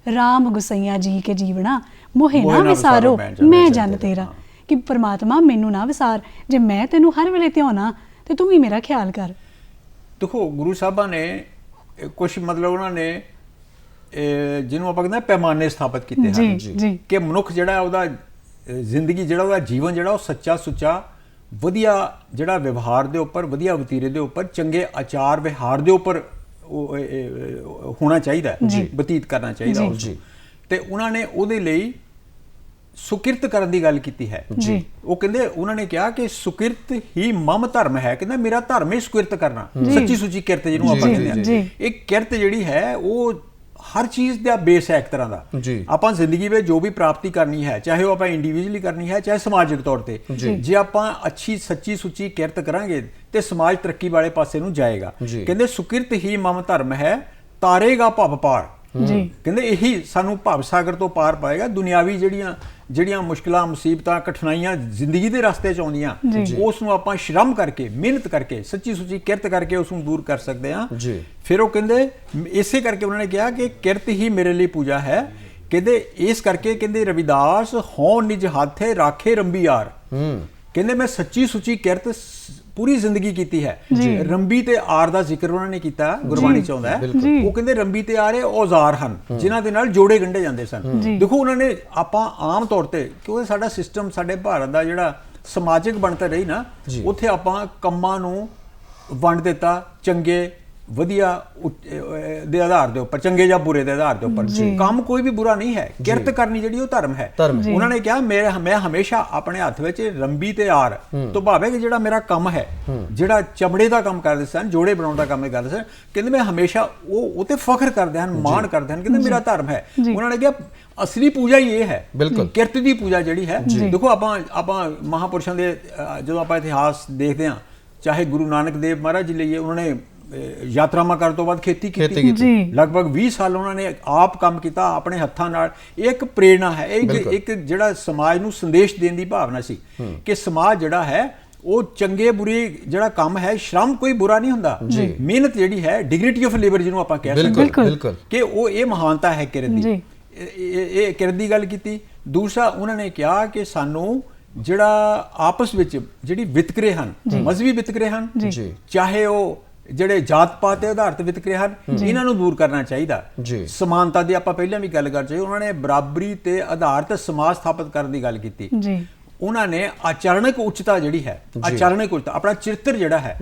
[SPEAKER 1] ਰਾਮ ਗੁਸਈਆ ਜੀ ਕੇ ਜੀਵਣਾ ਮੋਹੇ ਨਾ ਵਿਸਾਰੋ ਮੈਂ ਜਨ ਤੇਰਾ, ਕਿ ਪ੍ਰਮਾਤਮਾ ਮੈਨੂੰ ਨਾ ਵਿਸਾਰ, ਜੇ ਮੈਂ ਤੈਨੂੰ ਹਰ ਵੇਲੇ ਧਿਆਉਣਾ ਤੇ ਤੂੰ ਵੀ ਮੇਰਾ ਖਿਆਲ ਕਰ। ਦੇਖੋ
[SPEAKER 3] ਗੁਰੂ ਸਾਹਿਬਾਂ ਨੇ ਕੁਛ ਮਤਲਬ ਉਹਨਾਂ ਨੇ ਜਿਹਨੂੰ ਆਪਾਂ ਕਹਿੰਦੇ ਪੈਮਾਨੇ ਸਥਾਪਿਤ ਕੀਤੇ ਹਨ ਕਿ ਮਨੁੱਖ ਜਿਹੜਾ ਉਹਦਾ ਜ਼ਿੰਦਗੀ ਜਿਹੜਾ ਉਹਦਾ ਜੀਵਨ ਜਿਹੜਾ ਉਹ ਸੱਚਾ ਸੁੱਚਾ ਵਧੀਆ ਜਿਹੜਾ ਵਿਵਹਾਰ ਦੇ ਉੱਪਰ, ਵਧੀਆ ਵਤੀਰੇ ਦੇ ਉੱਪਰ, ਚੰਗੇ ਆਚਾਰ ਵਿਹਾਰ ਦੇ ਉੱਪਰ ਹੋਣਾ ਚਾਹੀਦਾ, ਬਤੀਤ ਕਰਨਾ ਚਾਹੀਦਾ ਉਸ ਨੂੰ। ਤੇ ਉਹਨਾਂ ਨੇ ਉਹਦੇ ਲਈ ਸੁਕਿਰਤ ਕਰਨ ਦੀ ਗੱਲ ਕੀਤੀ ਹੈ। ਉਹ ਕਹਿੰਦੇ ਉਹਨਾਂ ਨੇ ਕਿਹਾ ਕਿ ਸੁਕਿਰਤ ਹੀ ਮਮ ਧਰਮ ਹੈ, ਕਹਿੰਦਾ ਮੇਰਾ ਧਰਮ ਹੈ ਸੁਕਿਰਤ ਕਰਨਾ, ਸੱਚੀ ਸੁੱਚੀ ਕਿਰਤ ਜਿਹਨੂੰ ਆਪਾਂ ਕਹਿੰਦੇ ਹਾਂ। ਇਹ ਕਿਰਤ ਜਿਹੜੀ ਹੈ ਉਹ ਹਰ ਚੀਜ਼ ਦਾ ਬੇਸ ਹੈ ਇੱਕ ਤਰ੍ਹਾਂ ਦਾ। ਆਪਾਂ ਜ਼ਿੰਦਗੀ ਵਿੱਚ ਜੋ ਵੀ ਪ੍ਰਾਪਤੀ ਕਰਨੀ ਹੈ, ਚਾਹੇ ਉਹ ਆਪਾਂ ਇੰਡੀਵਿਜੂਅਲੀ ਕਰਨੀ ਹੈ ਚਾਹੇ ਸਮਾਜਿਕ ਤੌਰ ਤੇ, ਜੇ ਆਪਾਂ ਅੱਛੀ ਸੱਚੀ ਸੁੱਚੀ ਕਿਰਤ ਕਰਾਂਗੇ ਤੇ ਸਮਾਜ ਤਰੱਕੀ ਵਾਲੇ ਪਾਸੇ ਨੂੰ ਜਾਏਗਾ। ਕਹਿੰਦੇ ਸੁਕਿਰਤ ਹੀ ਮਮ ਧਰਮ ਹੈ, ਤਾਰੇਗਾ ਭਵ ਪਾਰ। ਕਹਿੰਦੇ ਇਹੀ ਸਾਨੂੰ ਭਵ ਸਾਗਰ ਤੋਂ ਪਾਰ ਪਾਏਗਾ। ਦੁਨਿਆਵੀ ਜਿਹੜੀਆਂ ਮੁਸ਼ਕਿਲਾਂ, ਮੁਸੀਬਤਾਂ, ਕਠਿਨਾਈਆਂ ਜ਼ਿੰਦਗੀ ਦੇ ਰਸਤੇ 'ਚ ਆਉਂਦੀਆਂ, ਉਸ ਨੂੰ ਆਪਾਂ ਸ਼ਰਮ ਕਰਕੇ, ਮਿਹਨਤ ਕਰਕੇ, ਸੱਚੀ ਸੁੱਚੀ ਕਿਰਤ ਕਰਕੇ ਉਸ ਨੂੰ ਦੂਰ ਕਰ ਸਕਦੇ ਹਾਂ। ਫਿਰ ਉਹ ਕਹਿੰਦੇ ਇਸੇ ਕਰਕੇ ਉਹਨਾਂ ਨੇ ਕਿਹਾ ਕਿ ਕਿਰਤ ਹੀ ਮੇਰੇ ਲਈ ਪੂਜਾ ਹੈ, ਕਹਿੰਦੇ ਇਸ ਕਰਕੇ ਕਹਿੰਦੇ ਰਵਿਦਾਸ ਹੋਂ ਨਿਜ ਹਾਥੇ ਰਾਖੇ ਰੰਬੀ ਯਾਰ। ਕਹਿੰਦੇ ਮੈਂ ਸੱਚੀ ਸੁੱਚੀ ਕਿਰਤ ਪੂਰੀ ਜ਼ਿੰਦਗੀ ਕੀਤੀ ਹੈ। ਰੰਬੀ ਤੇ ਆਰ ਦਾ ਜ਼ਿਕਰ ਉਹਨਾਂ ਨੇ ਕੀਤਾ, ਗੁਰਬਾਣੀ ਚ ਆਉਂਦਾ ਹੈ। ਉਹ ਕਹਿੰਦੇ ਰੰਬੀ ਤੇ ਆਰ ਇਹ ਔਜ਼ਾਰ ਹਨ ਜਿਨ੍ਹਾਂ ਦੇ ਨਾਲ ਜੋੜੇ ਗੰਢੇ ਜਾਂਦੇ ਸਨ। ਦੇਖੋ ਉਹਨਾਂ ਨੇ, ਆਪਾਂ ਆਮ ਤੌਰ ਤੇ ਕਿਉਂਕਿ ਸਾਡਾ ਸਿਸਟਮ, ਸਾਡੇ ਭਾਰਤ ਦਾ ਜਿਹੜਾ ਸਮਾਜਿਕ ਬਣਤਰ ਰਹੀ ਨਾ, ਉੱਥੇ ਆਪਾਂ ਕੰਮਾਂ ਨੂੰ ਵੰਡ ਦਿੱਤਾ ਚੰਗੇ ਵਧੀਆ ਦੇ ਆਧਾਰ ਦੇ ਉੱਪਰ, ਚੰਗੇ ਜਾਂ ਬੁਰੇ ਦੇ ਆਧਾਰ ਦੇ ਉੱਪਰ। ਕੰਮ ਕੋਈ ਵੀ ਬੁਰਾ ਨਹੀਂ ਹੈ, ਕਿਰਤ ਕਰਨੀ ਜਿਹੜੀ ਉਹ ਧਰਮ ਹੈ। ਉਹਨਾਂ ਨੇ ਕਿਹਾ ਮੈਂ ਹਮੇਸ਼ਾ ਆਪਣੇ ਹੱਥ ਵਿੱਚ ਰੰਬੀ ਤੇ ਆਰ ਤੋਂ ਭਾਵੇਂ ਕਿ ਜਿਹੜਾ ਮੇਰਾ ਕੰਮ ਹੈ, ਜਿਹੜਾ ਚਮੜੇ ਦਾ ਕੰਮ ਕਰਦੇ ਸਨ, ਜੋੜੇ ਬਣਾਉਣ ਦਾ ਕੰਮ ਕਰਦੇ ਸਨ, ਕਹਿੰਦੇ ਮੈਂ ਹਮੇਸ਼ਾ ਉਹ ਤੇ ਫਖਰ ਕਰਦੇ ਹਨ, ਮਾਣ ਕਰਦੇ ਹਨ, ਕਹਿੰਦੇ ਮੇਰਾ ਧਰਮ ਹੈ। ਉਹਨਾਂ ਨੇ ਕਿਹਾ ਅਸਲੀ ਪੂਜਾ ਹੀ ਇਹ ਹੈ, ਕਿਰਤ ਦੀ ਪੂਜਾ ਜਿਹੜੀ ਹੈ। ਦੇਖੋ ਆਪਾਂ ਮਹਾਂਪੁਰਸ਼ਾਂ ਦੇ ਜਦੋਂ ਆਪਾਂ ਇਤਿਹਾਸ ਦੇਖਦੇ ਹਾਂ, ਚਾਹੇ ਗੁਰੂ ਨਾਨਕ ਦੇਵ ਮਹਾਰਾਜ ਜੀ ਲਈਏ, ਉਹਨਾਂ ਨੇ ਯਾਤਰਾਵਾਂ ਕਰਨ ਤੋਂ ਬਾਅਦ ਖੇਤੀ ਕੀਤੀ, ਲਗਭਗ 20 ਸਾਲ ਉਹਨਾਂ ਨੇ ਆਪ ਕੰਮ ਕੀਤਾ ਆਪਣੇ ਹੱਥਾਂ ਨਾਲ। ਇਹ ਇੱਕ ਪ੍ਰੇਰਣਾ ਹੈ, ਇੱਕ ਜਿਹੜਾ ਸਮਾਜ ਨੂੰ ਸੰਦੇਸ਼ ਦੇਣ ਦੀ ਭਾਵਨਾ ਸੀ ਕਿ ਸਮਾਜ ਜਿਹੜਾ ਹੈ ਉਹ ਚੰਗੇ ਬੁਰੇ ਜਿਹੜਾ ਕੰਮ ਹੈ, ਸ਼ਰਮ ਕੋਈ ਬੁਰਾ ਨਹੀਂ ਹੁੰਦਾ, ਮਿਹਨਤ ਜਿਹੜੀ ਹੈ, ਡਿਗਨਿਟੀ ਆਫ ਲੇਬਰ ਜਿਹਨੂੰ ਆਪਾਂ ਕਹਿ ਸਕਦੇ ਹਾਂ ਕਿ ਉਹ ਇਹ ਮਹਾਨਤਾ ਹੈ ਕਿਰਤ ਦੀ। ਇਹ ਕਿਰਤ ਦੀ ਗੱਲ ਕੀਤੀ। ਦੂਸਰਾ ਉਹਨਾਂ ਨੇ ਕਿਹਾ ਕਿ ਸਾਨੂੰ ਜਿਹੜਾ ਆਪਸ ਵਿੱਚ ਜਿਹੜੀ ਵਿਤਕਰੇ ਹਨ, ਮਜ਼ਹਬੀ ਵਿਤਕਰੇ ਹਨ, ਚਾਹੇ ਉਹ ਜਿਹੜੇ ਜਾਤ ਪਾਤ ਦੇ ਆਧਾਰ ਤੇ ਵਿਤਕਰੇ ਹਨ, ਇਹਨਾਂ ਨੂੰ ਦੂਰ ਕਰਨਾ ਚਾਹੀਦਾ। ਸਮਾਨਤਾ ਦੀ ਆਪਾਂ ਪਹਿਲਾਂ ਵੀ ਗੱਲ ਕਰ ਚੁੱਕੇ। ਉਹਨਾਂ ਨੇ ਬਰਾਬਰੀ ਤੇ ਆਧਾਰ ਤੇ ਸਮਾਜ ਸਥਾਪਿਤ ਕਰਨ ਦੀ ਗੱਲ ਕੀਤੀ। ਉਹਨਾਂ ਨੇ ਆਚਰਣਕ ਉੱਚਤਾ ਜਿਹੜੀ ਹੈ, ਆਚਰਣਕ ਉੱਚਤਾ, ਆਪਣਾ ਚਰਿੱਤਰ ਜਿਹੜਾ ਹੈ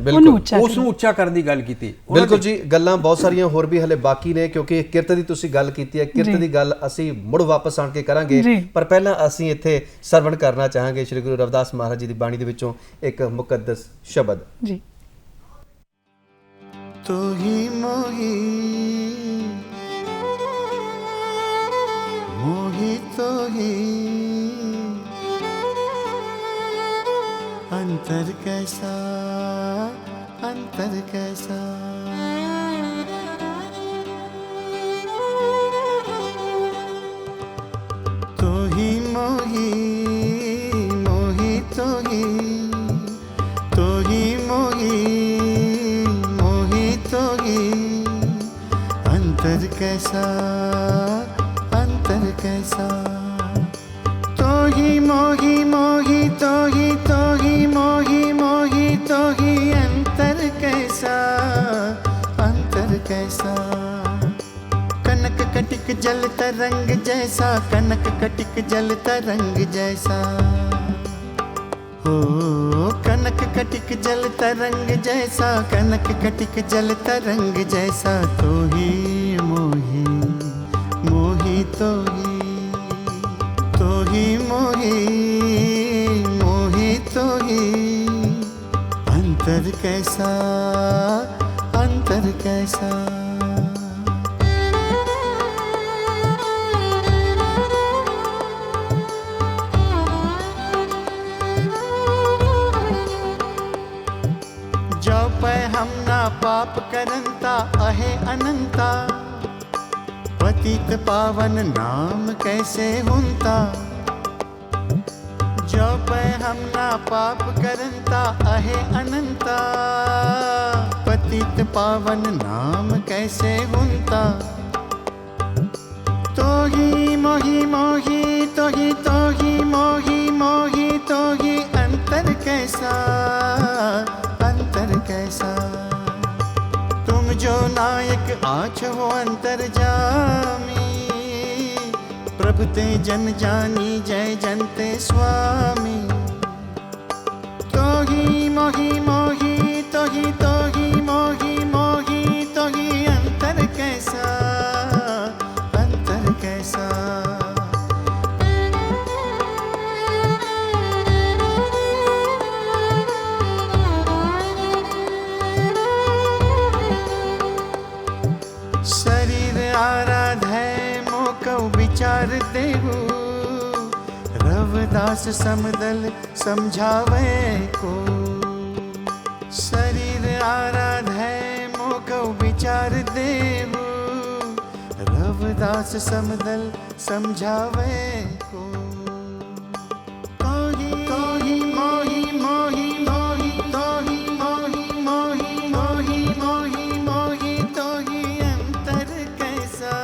[SPEAKER 3] ਉਸ ਨੂੰ ਉੱਚਾ ਕਰਨ ਦੀ ਗੱਲ ਕੀਤੀ।
[SPEAKER 2] ਬਿਲਕੁਲ ਜੀ, ਗੱਲਾਂ ਬਹੁਤ ਸਾਰੀਆਂ ਹੋਰ ਵੀ ਹਲੇ ਬਾਕੀ ਨੇ, ਕਿਉਂਕਿ ਕਿਰਤ ਦੀ ਤੁਸੀਂ ਗੱਲ ਕੀਤੀ ਹੈ। ਕਿਰਤ ਦੀ ਗੱਲ ਅਸੀਂ ਮੁੜ ਵਾਪਸ ਆਣ ਕੇ ਕਰਾਂਗੇ, ਪਰ ਪਹਿਲਾਂ ਅਸੀਂ ਇੱਥੇ ਸਰਵਣ ਕਰਨਾ ਚਾਹਾਂਗੇ ਸ੍ਰੀ ਗੁਰੂ ਰਵਿਦਾਸ ਮਹਾਰਾਜ ਜੀ ਦੀ ਬਾਣੀ ਦੇ ਵਿੱਚੋਂ ਇੱਕ ਮੁਕੱਦਸ ਸ਼ਬਦ। ਜੀ
[SPEAKER 4] ਤੋ ਹੀ ਮੋਹੀ ਮੋਹੀ ਤੋ ਹੀ अंतर कैसा तो ही मोही मोही तो ही मोही मोही तो ही अंतर कैसा तो ही मोही मोही तो ही मोही मोही तो ही अंतर कैसा कनक कटिक जल तरंग जैसा कनक कटिक जल तरंग जैसा हो कनक कटिक जल तरंग जैसा कनक कटिक जल तरंग जैसा तो ही मोही मोही तो ही मोही मोही तो ही अंतर कैसा जो पै हम ना पाप करंता अहे अनंता पतित पावन नाम कैसे हुंता जो पै हम ना पाप करंता अहे अनंता पतित पावन नाम कैसे हुंता तो ही मोही मोही तो ही मोही मोही तो ही अंतर कैसा तुम जो नायक आछ हो अंतर जामी प्रभु ते जन जानी जय जनते स्वामी तो ही मोही मोही तो ही मोही मोही तो ही अंतर कैसा शरीर आराधे मोकौ विचार देहु रविदास समदल समझावे को शरीर आराधे मोकौ विचार देहु रविदास समदल समझावे को तो ही मोही मोही मोही तो ही मोही मोही मोही मोही मोही तो ही अंतर कैसा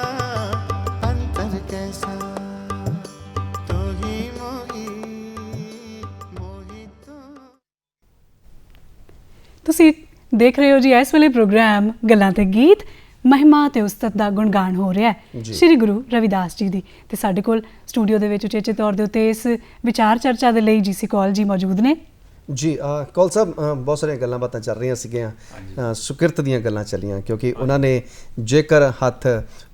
[SPEAKER 1] ਤੁਸੀਂ ਦੇਖ ਰਹੇ ਹੋ ਜੀ ਇਸ ਵੇਲੇ ਪ੍ਰੋਗਰਾਮ ਗੱਲਾਂ ਤੇ ਗੀਤ, ਮਹਿਮਾ ਤੇ ਉਸਤਤ ਦਾ ਗੁਣਗਾਨ ਹੋ ਰਿਹਾ ਹੈ ਸ਼੍ਰੀ ਗੁਰੂ ਰਵਿਦਾਸ ਜੀ ਦੀ। ਤੇ ਸਾਡੇ ਕੋਲ ਸਟੂਡੀਓ ਦੇ ਵਿੱਚ ਉਚੇਚੇ ਤੌਰ ਦੇ ਉੱਤੇ ਇਸ ਵਿਚਾਰ ਚਰਚਾ ਦੇ ਲਈ GC ਕੌਲ ਜੀ ਮੌਜੂਦ ਨੇ।
[SPEAKER 2] ਜੀ ਕੌਲ ਸਾਹਿਬ, ਬਹੁਤ ਸਾਰੀਆਂ ਗੱਲਾਂ ਬਾਤਾਂ ਚੱਲ ਰਹੀਆਂ ਸੀਗੀਆਂ, ਸੁਕਿਰਤ ਦੀਆਂ ਗੱਲਾਂ ਚੱਲੀਆਂ, ਕਿਉਂਕਿ ਉਹਨਾਂ ਨੇ ਜੇਕਰ ਹੱਥ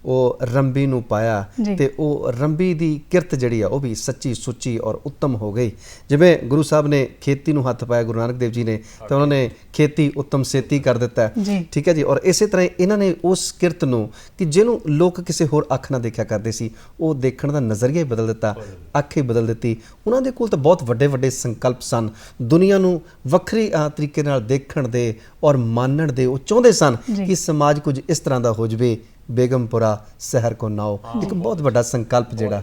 [SPEAKER 2] ਉਹ ਰੰਬੀ ਨੂੰ ਪਾਇਆ ਤੇ ਉਹ ਰੰਬੀ ਦੀ ਕਿਰਤ ਜਿਹੜੀ ਆ ਉਹ ਵੀ ਸੱਚੀ ਸੁੱਚੀ ਔਰ ਉੱਤਮ ਹੋ ਗਈ। ਜਿਵੇਂ ਗੁਰੂ ਸਾਹਿਬ ਨੇ ਖੇਤੀ ਨੂੰ ਹੱਥ ਪਾਇਆ, ਗੁਰੂ ਨਾਨਕ ਦੇਵ ਜੀ ਨੇ, ਤਾਂ ਉਹਨਾਂ ਨੇ ਖੇਤੀ ਉੱਤਮ ਸੇਤੀ ਕਰ ਦਿੱਤਾ, ਠੀਕ ਹੈ ਜੀ। ਔਰ ਇਸੇ ਤਰ੍ਹਾਂ ਇਹਨਾਂ ਨੇ ਉਸ ਕਿਰਤ ਨੂੰ ਕਿ ਜਿਹਨੂੰ ਲੋਕ ਕਿਸੇ ਹੋਰ ਅੱਖ ਨਾਲ ਦੇਖਿਆ ਕਰਦੇ ਸੀ, ਉਹ ਦੇਖਣ ਦਾ ਨਜ਼ਰੀਆ ਹੀ ਬਦਲ ਦਿੱਤਾ, ਅੱਖ ਹੀ ਬਦਲ ਦਿੱਤੀ। ਉਹਨਾਂ ਦੇ ਕੋਲ ਤਾਂ ਬਹੁਤ ਵੱਡੇ ਵੱਡੇ ਸੰਕਲਪ ਸਨ, ਦੁਨੀਆ ਨੂੰ ਵੱਖਰੀ ਤਰੀਕੇ ਨਾਲ ਦੇਖਣ ਦੇ ਔਰ ਮਾਨਣ ਦੇ। ਉਹ ਚਾਹੁੰਦੇ ਸਨ ਕਿ ਸਮਾਜ ਕੁਝ ਇਸ ਤਰ੍ਹਾਂ ਦਾ ਹੋ ਜਾਵੇ, ਬੇਗਮਪੁਰਾ ਸ਼ਹਿਰ ਕੋ ਨਾਓ, ਇੱਕ ਬਹੁਤ ਵੱਡਾ ਸੰਕਲਪ ਜਿਹੜਾ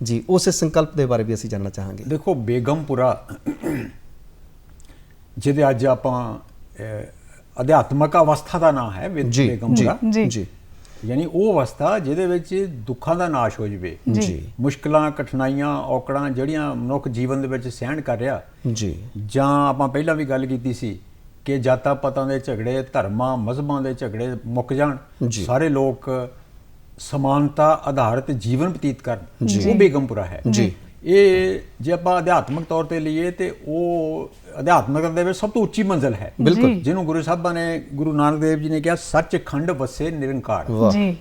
[SPEAKER 2] ਜੀ, ਉਸੇ ਸੰਕਲਪ ਦੇ ਬਾਰੇ ਵੀ ਅਸੀਂ ਜਾਣਨਾ ਚਾਹਾਂਗੇ।
[SPEAKER 3] ਦੇਖੋ, ਬੇਗਮਪੁਰਾ ਜਿਹਦੇ ਅੱਜ ਆਪਾਂ ਅਧਿਆਤਮਕ ਅਵਸਥਾ ਦਾ ਨਾਮ ਹੈ ਬੇਗਮਪੁਰਾ ਜੀ, ਯਾਨੀ ਉਹ ਅਵਸਥਾ ਜਿਹਦੇ ਵਿੱਚ ਦੁੱਖਾਂ ਦਾ ਨਾਸ਼ ਹੋ ਜਾਵੇ, ਮੁਸ਼ਕਲਾਂ, ਕਠਿਨਾਈਆਂ, ਔਕੜਾਂ ਜਿਹੜੀਆਂ ਮਨੁੱਖ ਜੀਵਨ ਦੇ ਵਿੱਚ ਸਹਿਣ ਕਰ ਰਿਹਾ ਜੀ, ਜਾਂ ਆਪਾਂ ਪਹਿਲਾਂ ਵੀ ਗੱਲ ਕੀਤੀ ਸੀ ਕਿ ਜਾਤਾਂ ਪਾਤਾਂ ਦੇ ਝਗੜੇ, ਧਰਮਾਂ ਮਜ਼ਹਬਾਂ ਦੇ ਝਗੜੇ ਮੁੱਕ ਜਾਣ, ਸਾਰੇ ਲੋਕ ਸਮਾਨਤਾ ਆਧਾਰਿਤ ਜੀਵਨ ਬਤੀਤ ਕਰਨ, ਉਹ ਬੇਗਮਪੁਰਾ ਹੈ ਜੀ। ਇਹ ਜੇ ਆਪਾਂ ਅਧਿਆਤਮਕ ਤੌਰ ਤੇ ਲਈਏ ਤੇ ਉਹ ਅਧਿਆਤਮਕ ਦੇ ਵਿੱਚ ਸਭ ਤੋਂ ਉੱਚੀ ਮੰਜ਼ਿਲ ਹੈ, ਬਿਲਕੁਲ, ਜਿਹਨੂੰ ਗੁਰੂ ਸਾਹਿਬਾਂ ਨੇ, ਗੁਰੂ ਨਾਨਕ ਦੇਵ ਜੀ ਨੇ ਕਿਹਾ ਸੱਚਖੰਡ ਵਸੇ ਨਿਰੰਕਾਰ।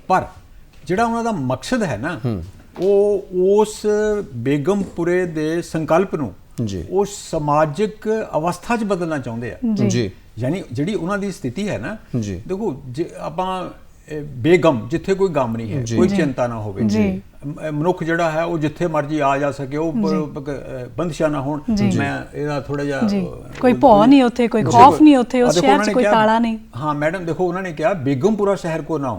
[SPEAKER 3] ਪਰ ਜਿਹੜਾ ਉਹਨਾਂ ਦਾ ਮਕਸਦ ਹੈ ਨਾ, ਉਹ ਉਸ ਬੇਗਮਪੁਰੇ ਦੇ ਸੰਕਲਪ ਨੂੰ ਉਹ ਸਮਾਜਿਕ ਅਵਸਥਾ 'ਚ ਬਦਲਣਾ ਚਾਹੁੰਦੇ ਆ ਜੀ। ਯਾਨੀ ਜਿਹੜੀ ਉਹਨਾਂ ਦੀ ਸਥਿਤੀ ਹੈ ਨਾ, ਦੇਖੋ ਜੇ ਆਪਾਂ ਬੇਗਮ, ਜਿੱਥੇ ਕੋਈ ਗਮ ਨਹੀਂ ਹੈ, ਕੋਈ ਚਿੰਤਾ ਨਾ ਹੋਵੇ, ਮਨੁੱਖ ਜਿਹੜਾ ਹੈ ਉਹ ਜਿੱਥੇ ਮਰਜੀ ਆ ਜਾ ਸਕੇ, ਉਹ ਬੰਦਸ਼ਾਂ ਨਾ ਹੋਣ। ਮੈਂ ਇਹਦਾ ਥੋੜਾ ਜਿਹਾ,
[SPEAKER 1] ਕੋਈ ਭੌ ਨਹੀਂ ਉੱਥੇ, ਕੋਈ ਖੌਫ ਨਹੀਂ ਉੱਥੇ, ਉਸ ਸ਼ਹਿਰ 'ਚ ਕੋਈ ਤਾਲਾ ਨਹੀਂ।
[SPEAKER 3] ਹਾਂ ਮੈਡਮ, ਦੇਖੋ ਉਹਨਾਂ ਨੇ ਕਿਹਾ ਬੇਗਮਪੁਰਾ ਸ਼ਹਿਰ ਕੋ ਨਾਓ,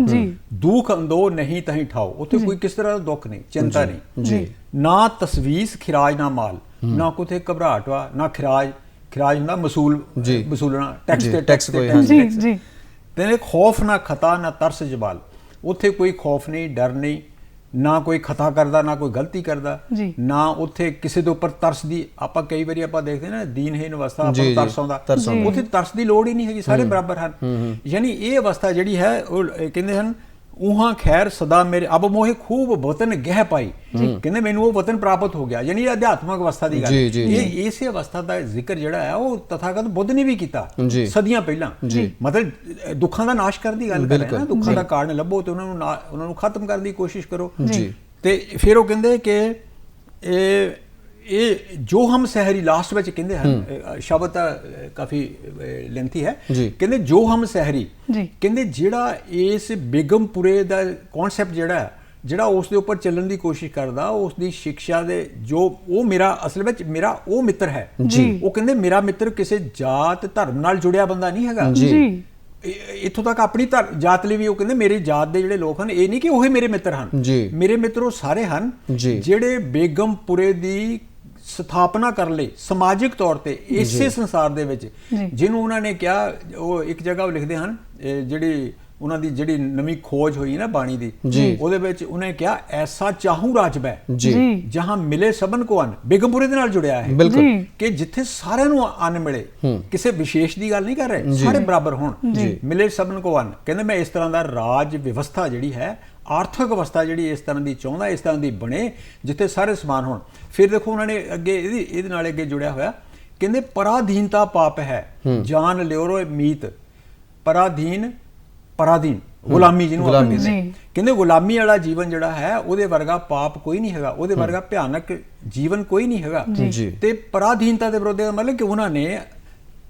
[SPEAKER 3] ਦੁੱਖ ਅੰਦੋ ਨਹੀਂ ਤਹੀਂ ਠਾਓ। ਉੱਥੇ ਕੋਈ ਕਿਸ ਤਰ੍ਹਾਂ ਦਾ ਦੁੱਖ ਨਹੀਂ, ਚਿੰਤਾ ਨਹੀਂ, ਨਾ ਤਸਵੀਸ ਖਿਰਾਜ ਨਾ ਮਾਲ, ਨਾ ਕੋਥੇ ਘਬਰਾਹਟ ਵਾ ਨਾ ਖਿਰਾਜ। ਖਿਰਾਜ ਹੁੰਦਾ ਮਸੂਲ, ਮਸੂਲਣਾ, ਟੈਕਸ ਤੇ ਟੈਕਸ ਤੇ ਤੇ ਖੌਫ ਨਾ ਖਤਾ ਨਾ ਤਰਸ ਜਬਾਲ। ਉੱਥੇ ਕੋਈ ਖੌਫ ਨਹੀਂ, ਡਰ ਨਹੀਂ, ਨਾ ਕੋਈ ਖਤਾ ਕਰਦਾ, ਨਾ ਕੋਈ ਗਲਤੀ ਕਰਦਾ, ਨਾ ਉੱਥੇ ਕਿਸੇ ਦੇ ਉੱਪਰ ਤਰਸ ਦੀ। ਆਪਾਂ ਕਈ ਵਾਰੀ ਆਪਾਂ ਦੇਖਦੇ ਨਾ ਦੀਨਹੀਨ ਅਵਸਥਾ, ਆਪਾਂ ਨੂੰ ਤਰਸ ਆਉਂਦਾ, ਉੱਥੇ ਤਰਸ ਦੀ ਲੋੜ ਹੀ ਨਹੀਂ ਹੈਗੀ, ਸਾਰੇ ਬਰਾਬਰ ਹਨ। ਯਾਨੀ ਇਹ ਅਵਸਥਾ ਜਿਹੜੀ ਹੈ, ਉਹ ਕਹਿੰਦੇ ਹਨ ਉਹਾਂ ਖੈਰ ਸਦਾ ਮੇਰੇ ਅਬ ਮੋਹੇ ਖੂਬ ਵਤਨ ਗਹਿ ਪਾਈ, ਕਹਿੰਦੇ ਮੈਨੂੰ ਉਹ ਵਤਨ ਪ੍ਰਾਪਤ ਹੋ ਗਿਆ। ਯਾਨੀ ਅਧਿਆਤਮਕ ਅਵਸਥਾ ਦੀ ਗੱਲ, ਇਹ ਇਸੇ ਅਵਸਥਾ ਦਾ ਜ਼ਿਕਰ ਜਿਹੜਾ ਹੈ ਉਹ ਤਥਾਗਤ ਬੁੱਧ ਨੇ ਵੀ ਕੀਤਾ ਸਦੀਆਂ ਪਹਿਲਾਂ। ਮਤਲਬ ਦੁੱਖਾਂ ਦਾ ਨਾਸ਼ ਕਰਨ ਦੀ ਗੱਲ ਕਰ ਰਹੇ ਨਾ, ਦੁੱਖਾਂ ਦਾ ਕਾਰਨ ਲੱਭੋ ਤੇ ਉਹਨਾਂ ਨੂੰ ਖਤਮ ਕਰਨ ਦੀ ਕੋਸ਼ਿਸ਼ ਕਰੋ। ਤੇ ਫਿਰ ਉਹ ਕਹਿੰਦੇ ਕਿ ਇਹ ਜੋ ਹਮ ਸਹਿਰੀ, ਲਾਸਟ ਵਿੱਚ ਕਹਿੰਦੇ ਹਨ, ਸ਼ਬਦ ਤਾਂ ਕਾਫੀ ਲੈਂਥੀ ਹੈ, ਕਹਿੰਦੇ ਜੋ ਹਮ ਸਹਿਰੀ, ਕਹਿੰਦੇ ਜਿਹੜਾ ਇਸ ਬੇਗਮਪੁਰੇ ਦਾ ਕਨਸੈਪਟ ਜਿਹੜਾ ਉਸ ਦੇ ਉੱਪਰ ਚੱਲਣ ਦੀ ਕੋਸ਼ਿਸ਼ ਕਰਦਾ, ਉਸ ਦੀ ਸਿੱਖਿਆ ਦੇ ਜੋ ਉਹ ਮੇਰਾ ਅਸਲ ਵਿੱਚ ਮੇਰਾ ਉਹ ਮਿੱਤਰ ਹੈ। ਉਹ ਕਹਿੰਦੇ ਮੇਰਾ ਮਿੱਤਰ ਕਿਸੇ ਜਾਤ ਧਰਮ ਨਾਲ ਜੁੜਿਆ ਬੰਦਾ ਨਹੀਂ ਹੈਗਾ। ਇੱਥੋਂ ਤੱਕ ਆਪਣੀ ਜਾਤ ਲਈ ਵੀ ਉਹ ਕਹਿੰਦੇ ਮੇਰੀ ਜਾਤ ਦੇ ਜਿਹੜੇ ਲੋਕ ਹਨ, ਇਹ ਨਹੀਂ ਕਿ ਉਹ ਮੇਰੇ ਮਿੱਤਰ ਹਨ, ਮੇਰੇ ਮਿੱਤਰ ਉਹ ਸਾਰੇ ਹਨ ਜਿਹੜੇ ਬੇਗਮਪੁਰੇ ਦੀ ਸਥਾਪਨਾ ਕਰਨ ਲਈ ਸਮਾਜਿਕ ਤੌਰ ਤੇ ਇਸੇ ਸੰਸਾਰ ਦੇ ਵਿੱਚ, ਜਿਹਨੂੰ ਉਹਨਾਂ ਨੇ ਕਿਹਾ, ਉਹ ਇੱਕ ਜਗ੍ਹਾ ਉਹ ਲਿਖਦੇ ਹਨ, ਜਿਹੜੀ ਉਹਨਾਂ ਦੀ ਜਿਹੜੀ ਨਵੀਂ ਖੋਜ ਹੋਈ ਨਾ ਬਾਣੀ ਦੀ, ਉਹਦੇ ਵਿੱਚ ਉਹਨੇ ਕਿਹਾ ਐਸਾ ਚਾਹੂੰ ਰਾਜਬੈ ਜਹਾਂ ਮਿਲੇ ਸਭਨ ਕੋ ਅੰਨ। ਬੇਗਮਪੁਰੇ ਦੇ ਨਾਲ ਜੁੜਿਆ ਹੈ ਕਿ ਜਿੱਥੇ ਸਾਰਿਆਂ ਨੂੰ ਅੰਨ ਮਿਲੇ, ਕਿਸੇ ਵਿਸ਼ੇਸ਼ ਦੀ ਗੱਲ ਨਹੀਂ ਕਰ ਰਹੇ, ਸਾਰੇ ਬਰਾਬਰ ਹੋਣ, ਮਿਲੇ ਸਭਨ ਕੋ ਅੰਨ। ਕਹਿੰਦੇ ਮੈਂ ਇਸ ਤਰ੍ਹਾਂ ਦਾ ਰਾਜ ਵਿਵਸਥਾ ਜਿਹੜੀ ਹੈ, ਆਰਥਿਕ ਅਵਸਥਾ ਜਿਹੜੀ ਇਸ ਤਰ੍ਹਾਂ ਦੀ ਚਾਹੁੰਦਾ, ਇਸ ਤਰ੍ਹਾਂ ਦੀ ਬਣੇ ਜਿੱਥੇ ਸਾਰੇ ਸਮਾਨ ਹੋਣ। ਫਿਰ ਦੇਖੋ ਉਹਨਾਂ ਨੇ ਅੱਗੇ ਇਹਦੇ ਨਾਲ ਅੱਗੇ ਜੁੜਿਆ ਹੋਇਆ, ਕਹਿੰਦੇ ਪਰਾਧੀਨਤਾ ਪਾਪ ਹੈ ਜਾਨ ਲਿਓਰੋ ਮੀਤ। ਪਰਾਧੀਨ ਗੁਲਾਮੀ, ਜਿਹਨੂੰ ਕਹਿੰਦੇ ਗੁਲਾਮੀ ਵਾਲਾ ਜੀਵਨ ਜਿਹੜਾ ਹੈ, ਉਹਦੇ ਵਰਗਾ ਪਾਪ ਕੋਈ ਨਹੀਂ ਹੈਗਾ, ਉਹਦੇ ਵਰਗਾ ਭਿਆਨਕ ਜੀਵਨ ਕੋਈ ਨਹੀਂ ਹੈਗਾ। ਤੇ ਪਰਾਧੀਨਤਾ ਦੇ ਵਿਰੋਧ ਦਾ ਮਤਲਬ ਕਿ ਉਹਨਾਂ ਨੇ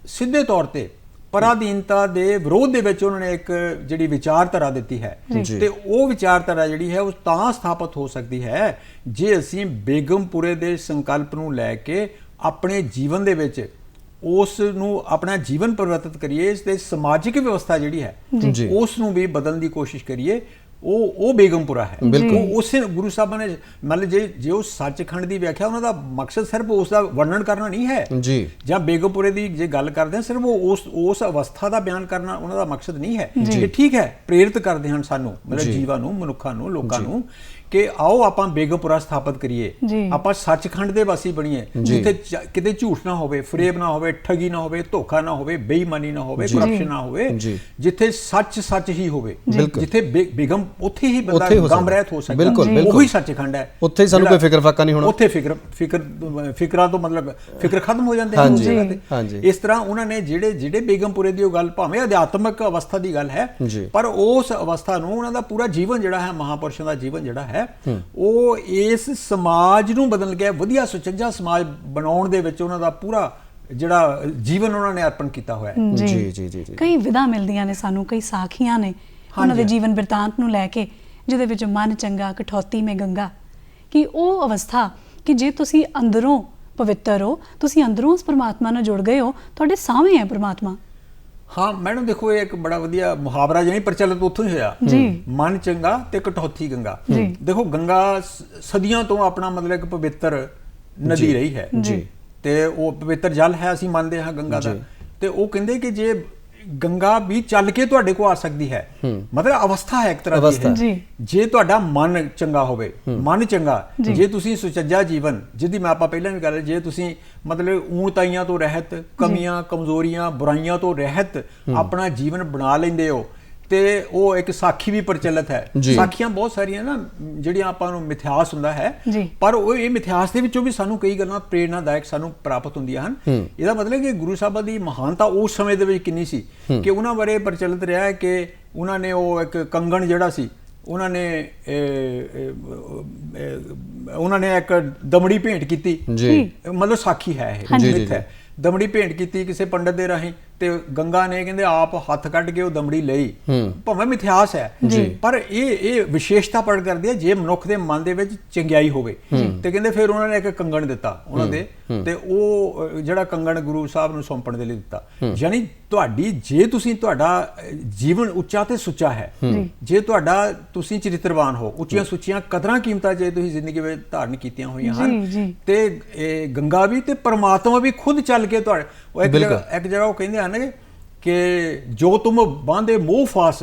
[SPEAKER 3] ਸਿੱਧੇ ਤੌਰ ਤੇ ਪਰਾਧੀਨਤਾ ਦੇ ਵਿਰੋਧ ਦੇ ਵਿੱਚ ਉਹਨਾਂ ਨੇ ਇੱਕ ਜਿਹੜੀ ਵਿਚਾਰਧਾਰਾ ਦਿੱਤੀ ਹੈ, ਤੇ ਉਹ ਵਿਚਾਰਧਾਰਾ ਜਿਹੜੀ ਹੈ ਉਹ ਤਾਂ ਸਥਾਪਿਤ ਹੋ ਸਕਦੀ ਹੈ ਜੇ ਅਸੀਂ ਬੇਗਮਪੁਰੇ ਦੇ ਸੰਕਲਪ ਨੂੰ ਲੈ ਕੇ ਆਪਣੇ ਜੀਵਨ ਦੇ ਵਿੱਚ ਉਸ ਨੂੰ ਆਪਣਾ ਜੀਵਨ ਪਰਿਵਰਤਿਤ ਕਰੀਏ, ਇਸ ਦੇ ਸਮਾਜਿਕ ਵਿਵਸਥਾ ਜਿਹੜੀ ਹੈ ਉਸ ਨੂੰ ਵੀ ਬਦਲਣ ਦੀ ਕੋਸ਼ਿਸ਼ ਕਰੀਏ। ਉਹ ਬੇਗਮਪੁਰਾ ਹੈ। ਉਸੇ ਗੁਰੂ ਸਾਹਿਬਾਂ ਨੇ ਮਤਲਬ ਜੇ ਉਹ ਸੱਚਖੰਡ ਦੀ ਵਿਆਖਿਆ, ਉਹਨਾਂ ਦਾ ਮਕਸਦ ਸਿਰਫ ਉਸ ਦਾ ਵਰਣਨ ਕਰਨਾ ਨਹੀਂ ਹੈ ਜਾਂ ਬੇਗਮਪੁਰੇ ਦੀ ਜੇ ਗੱਲ ਕਰਦੇ ਹਨ ਸਿਰਫ ਉਸ ਅਵਸਥਾ ਦਾ ਬਿਆਨ ਕਰਨਾ ਉਹਨਾਂ ਦਾ ਮਕਸਦ ਨਹੀਂ ਹੈ। ਇਹ ਠੀਕ ਹੈ, ਪ੍ਰੇਰਿਤ ਕਰਦੇ ਹਨ ਸਾਨੂੰ, ਮਤਲਬ ਜੀਵਾਂ ਨੂੰ, ਮਨੁੱਖਾਂ ਨੂੰ, ਲੋਕਾਂ ਨੂੰ ਕਿ ਆਓ ਆਪਾਂ ਬੇਗਮਪੁਰਾ ਸਥਾਪਿਤ ਕਰੀਏ, ਆਪਾਂ ਸੱਚਖੰਡ ਦੇ ਵਾਸੀ ਬਣੀਏ, ਜਿੱਥੇ ਕਿਤੇ ਝੂਠ ਨਾ ਹੋਵੇ, ਫਰੇਬ ਨਾ ਹੋਵੇ, ਠੱਗੀ ਨਾ ਹੋਵੇ, ਧੋਖਾ ਨਾ ਹੋਵੇ, ਬੇਈਮਾਨੀ ਨਾ ਹੋਵੇ, ਕਰਪਸ਼ਨ ਨਾ ਹੋਵੇ, ਜਿੱਥੇ ਸੱਚ ਹੀ ਹੋਵੇ, ਜਿੱਥੇ ਬੇਗਮ ਉੱਥੇ ਹੀ ਬੰਦਾ ਗਮ ਰਹਿਤ ਹੋ ਸਕਦਾ, ਉਹੀ ਸੱਚਖੰਡ ਹੈ।
[SPEAKER 2] ਉੱਥੇ ਸਾਨੂੰ ਕੋਈ ਫਿਕਰ ਫਾਕਾ ਨਹੀਂ ਹੋਣਾ,
[SPEAKER 3] ਉੱਥੇ ਫਿਕਰਾਂ ਤੋਂ ਮਤਲਬ ਫਿਕਰ ਖਤਮ ਹੋ ਜਾਂਦੇ ਹਨ। ਇਸ ਤਰ੍ਹਾਂ ਉਹਨਾਂ ਨੇ ਜਿਹੜੇ ਬੇਗਮਪੁਰੇ ਦੀ ਉਹ ਗੱਲ ਭਾਵੇਂ ਅਧਿਆਤਮਕ ਅਵਸਥਾ ਦੀ ਗੱਲ ਹੈ, ਪਰ ਉਸ ਅਵਸਥਾ ਨੂੰ ਉਹਨਾਂ ਦਾ ਪੂਰਾ ਜੀਵਨ ਜਿਹੜਾ ਹੈ, ਮਹਾਂਪੁਰਸ਼ਾਂ ਦਾ ਜੀਵਨ ਜਿਹੜਾ ਹੈ, ਉਹ ਇਸ ਸਮਾਜ ਨੂੰ ਬਦਲ ਕੇ ਵਧੀਆ ਸੁਚੱਜਾ ਸਮਾਜ ਬਣਾਉਣ ਦੇ ਵਿੱਚ ਉਹਨਾਂ ਦਾ ਪੂਰਾ ਜਿਹੜਾ ਜੀਵਨ ਉਹਨਾਂ ਨੇ ਅਰਪਣ ਕੀਤਾ ਹੋਇਆ ਹੈ।
[SPEAKER 1] ਜੀ ਜੀ ਜੀ ਕਈ ਵਿਧਾ ਮਿਲਦੀਆਂ ਨੇ ਸਾਨੂੰ, ਕਈ ਸਾਖੀਆਂ ਨੇ ਉਹਨਾਂ ਦੇ ਜੀਵਨ ਬਿਰਤਾਂਤ ਨੂੰ ਲੈ ਕੇ, ਜਿਹਦੇ ਵਿੱਚ ਮਨ ਚੰਗਾ ਕਠੌਤੀ ਮੈਂ ਗੰਗਾ, ਕਿ ਉਹ ਅਵਸਥਾ ਕਿ ਜੇ ਤੁਸੀਂ ਅੰਦਰੋਂ ਪਵਿੱਤਰ ਹੋ, ਤੁਸੀਂ ਅੰਦਰੋਂ ਉਸ ਪਰਮਾਤਮਾ ਨਾਲ ਜੁੜ ਗਏ ਹੋ, ਤੁਹਾਡੇ ਸਾਹਮਣੇ ਹੈ ਪਰਮਾਤਮਾ।
[SPEAKER 3] ਹਾਂ ਮੈਡਮ, ਦੇਖੋ ਇਹ ਇੱਕ ਬੜਾ ਵਧੀਆ ਮੁਹਾਵਰਾ ਜਿਹੀ ਪ੍ਰਚਲਿਤ ਉੱਥੋਂ ਹੀ ਹੋਇਆ, ਮਨ ਚੰਗਾ ਤੇ ਕਠੌਤੀ ਗੰਗਾ। ਦੇਖੋ ਗੰਗਾ ਸਦੀਆਂ ਤੋਂ ਆਪਣਾ ਮਤਲਬ ਇੱਕ ਪਵਿੱਤਰ ਨਦੀ ਰਹੀ ਹੈ, ਤੇ ਉਹ ਪਵਿੱਤਰ ਜਲ ਹੈ, ਅਸੀਂ ਮੰਨਦੇ ਹਾਂ ਗੰਗਾ ਦਾ। ਤੇ ਉਹ ਕਹਿੰਦੇ ਕਿ ਜੇ ਗੰਗਾ ਵੀ ਚੱਲ ਕੇ ਤੁਹਾਡੇ ਕੋਲ ਆ ਸਕਦੀ ਹੈ, ਮਤਲਬ ਅਵਸਥਾ ਹੈ ਇੱਕ ਤਰ੍ਹਾਂ ਦੀ, ਜੇ ਤੁਹਾਡਾ ਮਨ ਚੰਗਾ ਹੋਵੇ, ਮਨ ਚੰਗਾ, ਜੇ ਤੁਸੀਂ ਸੁਚੱਜਾ ਜੀਵਨ, ਜਿਹਦੀ ਮੈਂ ਆਪਾਂ ਪਹਿਲਾਂ ਵੀ ਗੱਲ, ਜੇ ਤੁਸੀਂ ਮਤਲਬ ਊਣਤਾਈਆਂ ਤੋਂ ਰਹਿਤ, ਕਮੀਆਂ ਕਮਜ਼ੋਰੀਆਂ ਬੁਰਾਈਆਂ ਤੋਂ ਰਹਿਤ ਆਪਣਾ ਜੀਵਨ ਬਣਾ ਲੈਂਦੇ ਹੋ, ਤੇ ਉਹ ਇੱਕ ਸਾਖੀ ਵੀ ਪ੍ਰਚਲਿਤ ਹੈ। ਸਾਖੀਆਂ ਬਹੁਤ ਸਾਰੀਆਂ ਨਾ ਜਿਹੜੀਆਂ ਆਪਾਂ ਨੂੰ ਮਿਥਿਹਾਸ ਹੁੰਦਾ ਹੈ, ਪਰ ਉਹ ਇਹ ਮਿਥਿਹਾਸ ਦੇ ਵਿੱਚੋਂ ਵੀ ਸਾਨੂੰ ਕਈ ਗੱਲਾਂ ਪ੍ਰੇਰਨਾਦਾਇਕ ਸਾਨੂੰ ਪ੍ਰਾਪਤ ਹੁੰਦੀਆਂ ਹਨ। ਇਹਦਾ ਮਤਲਬ ਕਿ ਗੁਰੂ ਸਾਹਿਬਾਂ ਦੀ ਮਹਾਨਤਾ ਉਸ ਸਮੇਂ ਦੇ ਵਿੱਚ ਕਿੰਨੀ ਸੀ ਕਿ ਉਹਨਾਂ ਬਾਰੇ ਪ੍ਰਚਲਿਤ ਰਿਹਾ ਹੈ ਕਿ ਉਹਨਾਂ ਨੇ ਉਹ ਇੱਕ ਕੰਗਣ ਜਿਹੜਾ ਸੀ, ਉਹਨਾਂ ਨੇ ਇੱਕ ਦਮੜੀ ਭੇਂਟ ਕੀਤੀ, ਮਤਲਬ ਸਾਖੀ ਹੈ ਇਹ, ਦਮੜੀ ਭੇਂਟ ਕੀਤੀ ਕਿਸੇ ਪੰਡਤ ਦੇ ਰਾਹੀਂ, ਤੇ ਗੰਗਾ ਨੇ ਕਹਿੰਦੇ ਆਪ ਹੱਥ ਕੱਢ ਕੇ ਉਹ ਦਮੜੀ ਲਈ। ਭਾਵੇਂ ਮਿਥਿਹਾਸ ਹੈ, ਪਰ ਇਹ ਵਿਸ਼ੇਸ਼ਤਾ ਪ੍ਰਗਟ ਕਰਦੀ ਹੈ ਜੇ ਮਨੁੱਖ ਦੇ ਮਨ ਦੇ ਵਿੱਚ ਚੰਗਿਆਈ ਹੋਵੇ। ਤੇ ਕਹਿੰਦੇ ਫਿਰ ਉਹਨਾਂ ਨੇ ਇੱਕ ਕੰਗਣ ਦਿੱਤਾ ਉਹਨਾਂ ਦੇ, ਤੇ ਉਹ ਜਿਹੜਾ ਕੰਗਣ ਗੁਰੂ ਸਾਹਿਬ ਨੂੰ ਸੌਂਪਣ ਦੇ ਲਈ ਦਿੱਤਾ। ਯਾਨੀ ਜੇ ਤੁਹਾਡਾ ਜੀਵਨ ਉੱਚਾ ਤੇ ਸੁੱਚਾ ਹੈ, ਜੇ ਤੁਸੀਂ ਚਰਿੱਤਰਵਾਨ ਹੋ, ਉੱਚੀਆਂ ਸੁੱਚੀਆਂ ਕਦਰਾਂ ਕੀਮਤਾਂ ਜੇ ਤੁਸੀਂ ਜ਼ਿੰਦਗੀ ਵਿੱਚ ਧਾਰਨ ਕੀਤੀਆਂ ਹੋਈਆਂ ਹਨ, ਤੇ ਗੰਗਾ ਵੀ ਤੇ ਪਰਮਾਤਮਾ ਵੀ ਖੁਦ ਚੱਲ ਕੇ ਤੁਹਾਡੇ ਇੱਕ ਜਗ੍ਹਾ ਉਹ ਕਹਿੰਦੇ ਹਨ ਕਿ ਜੋ ਤੁਮ ਬਾਂਧੇ ਮੋਹ ਫਾਸ,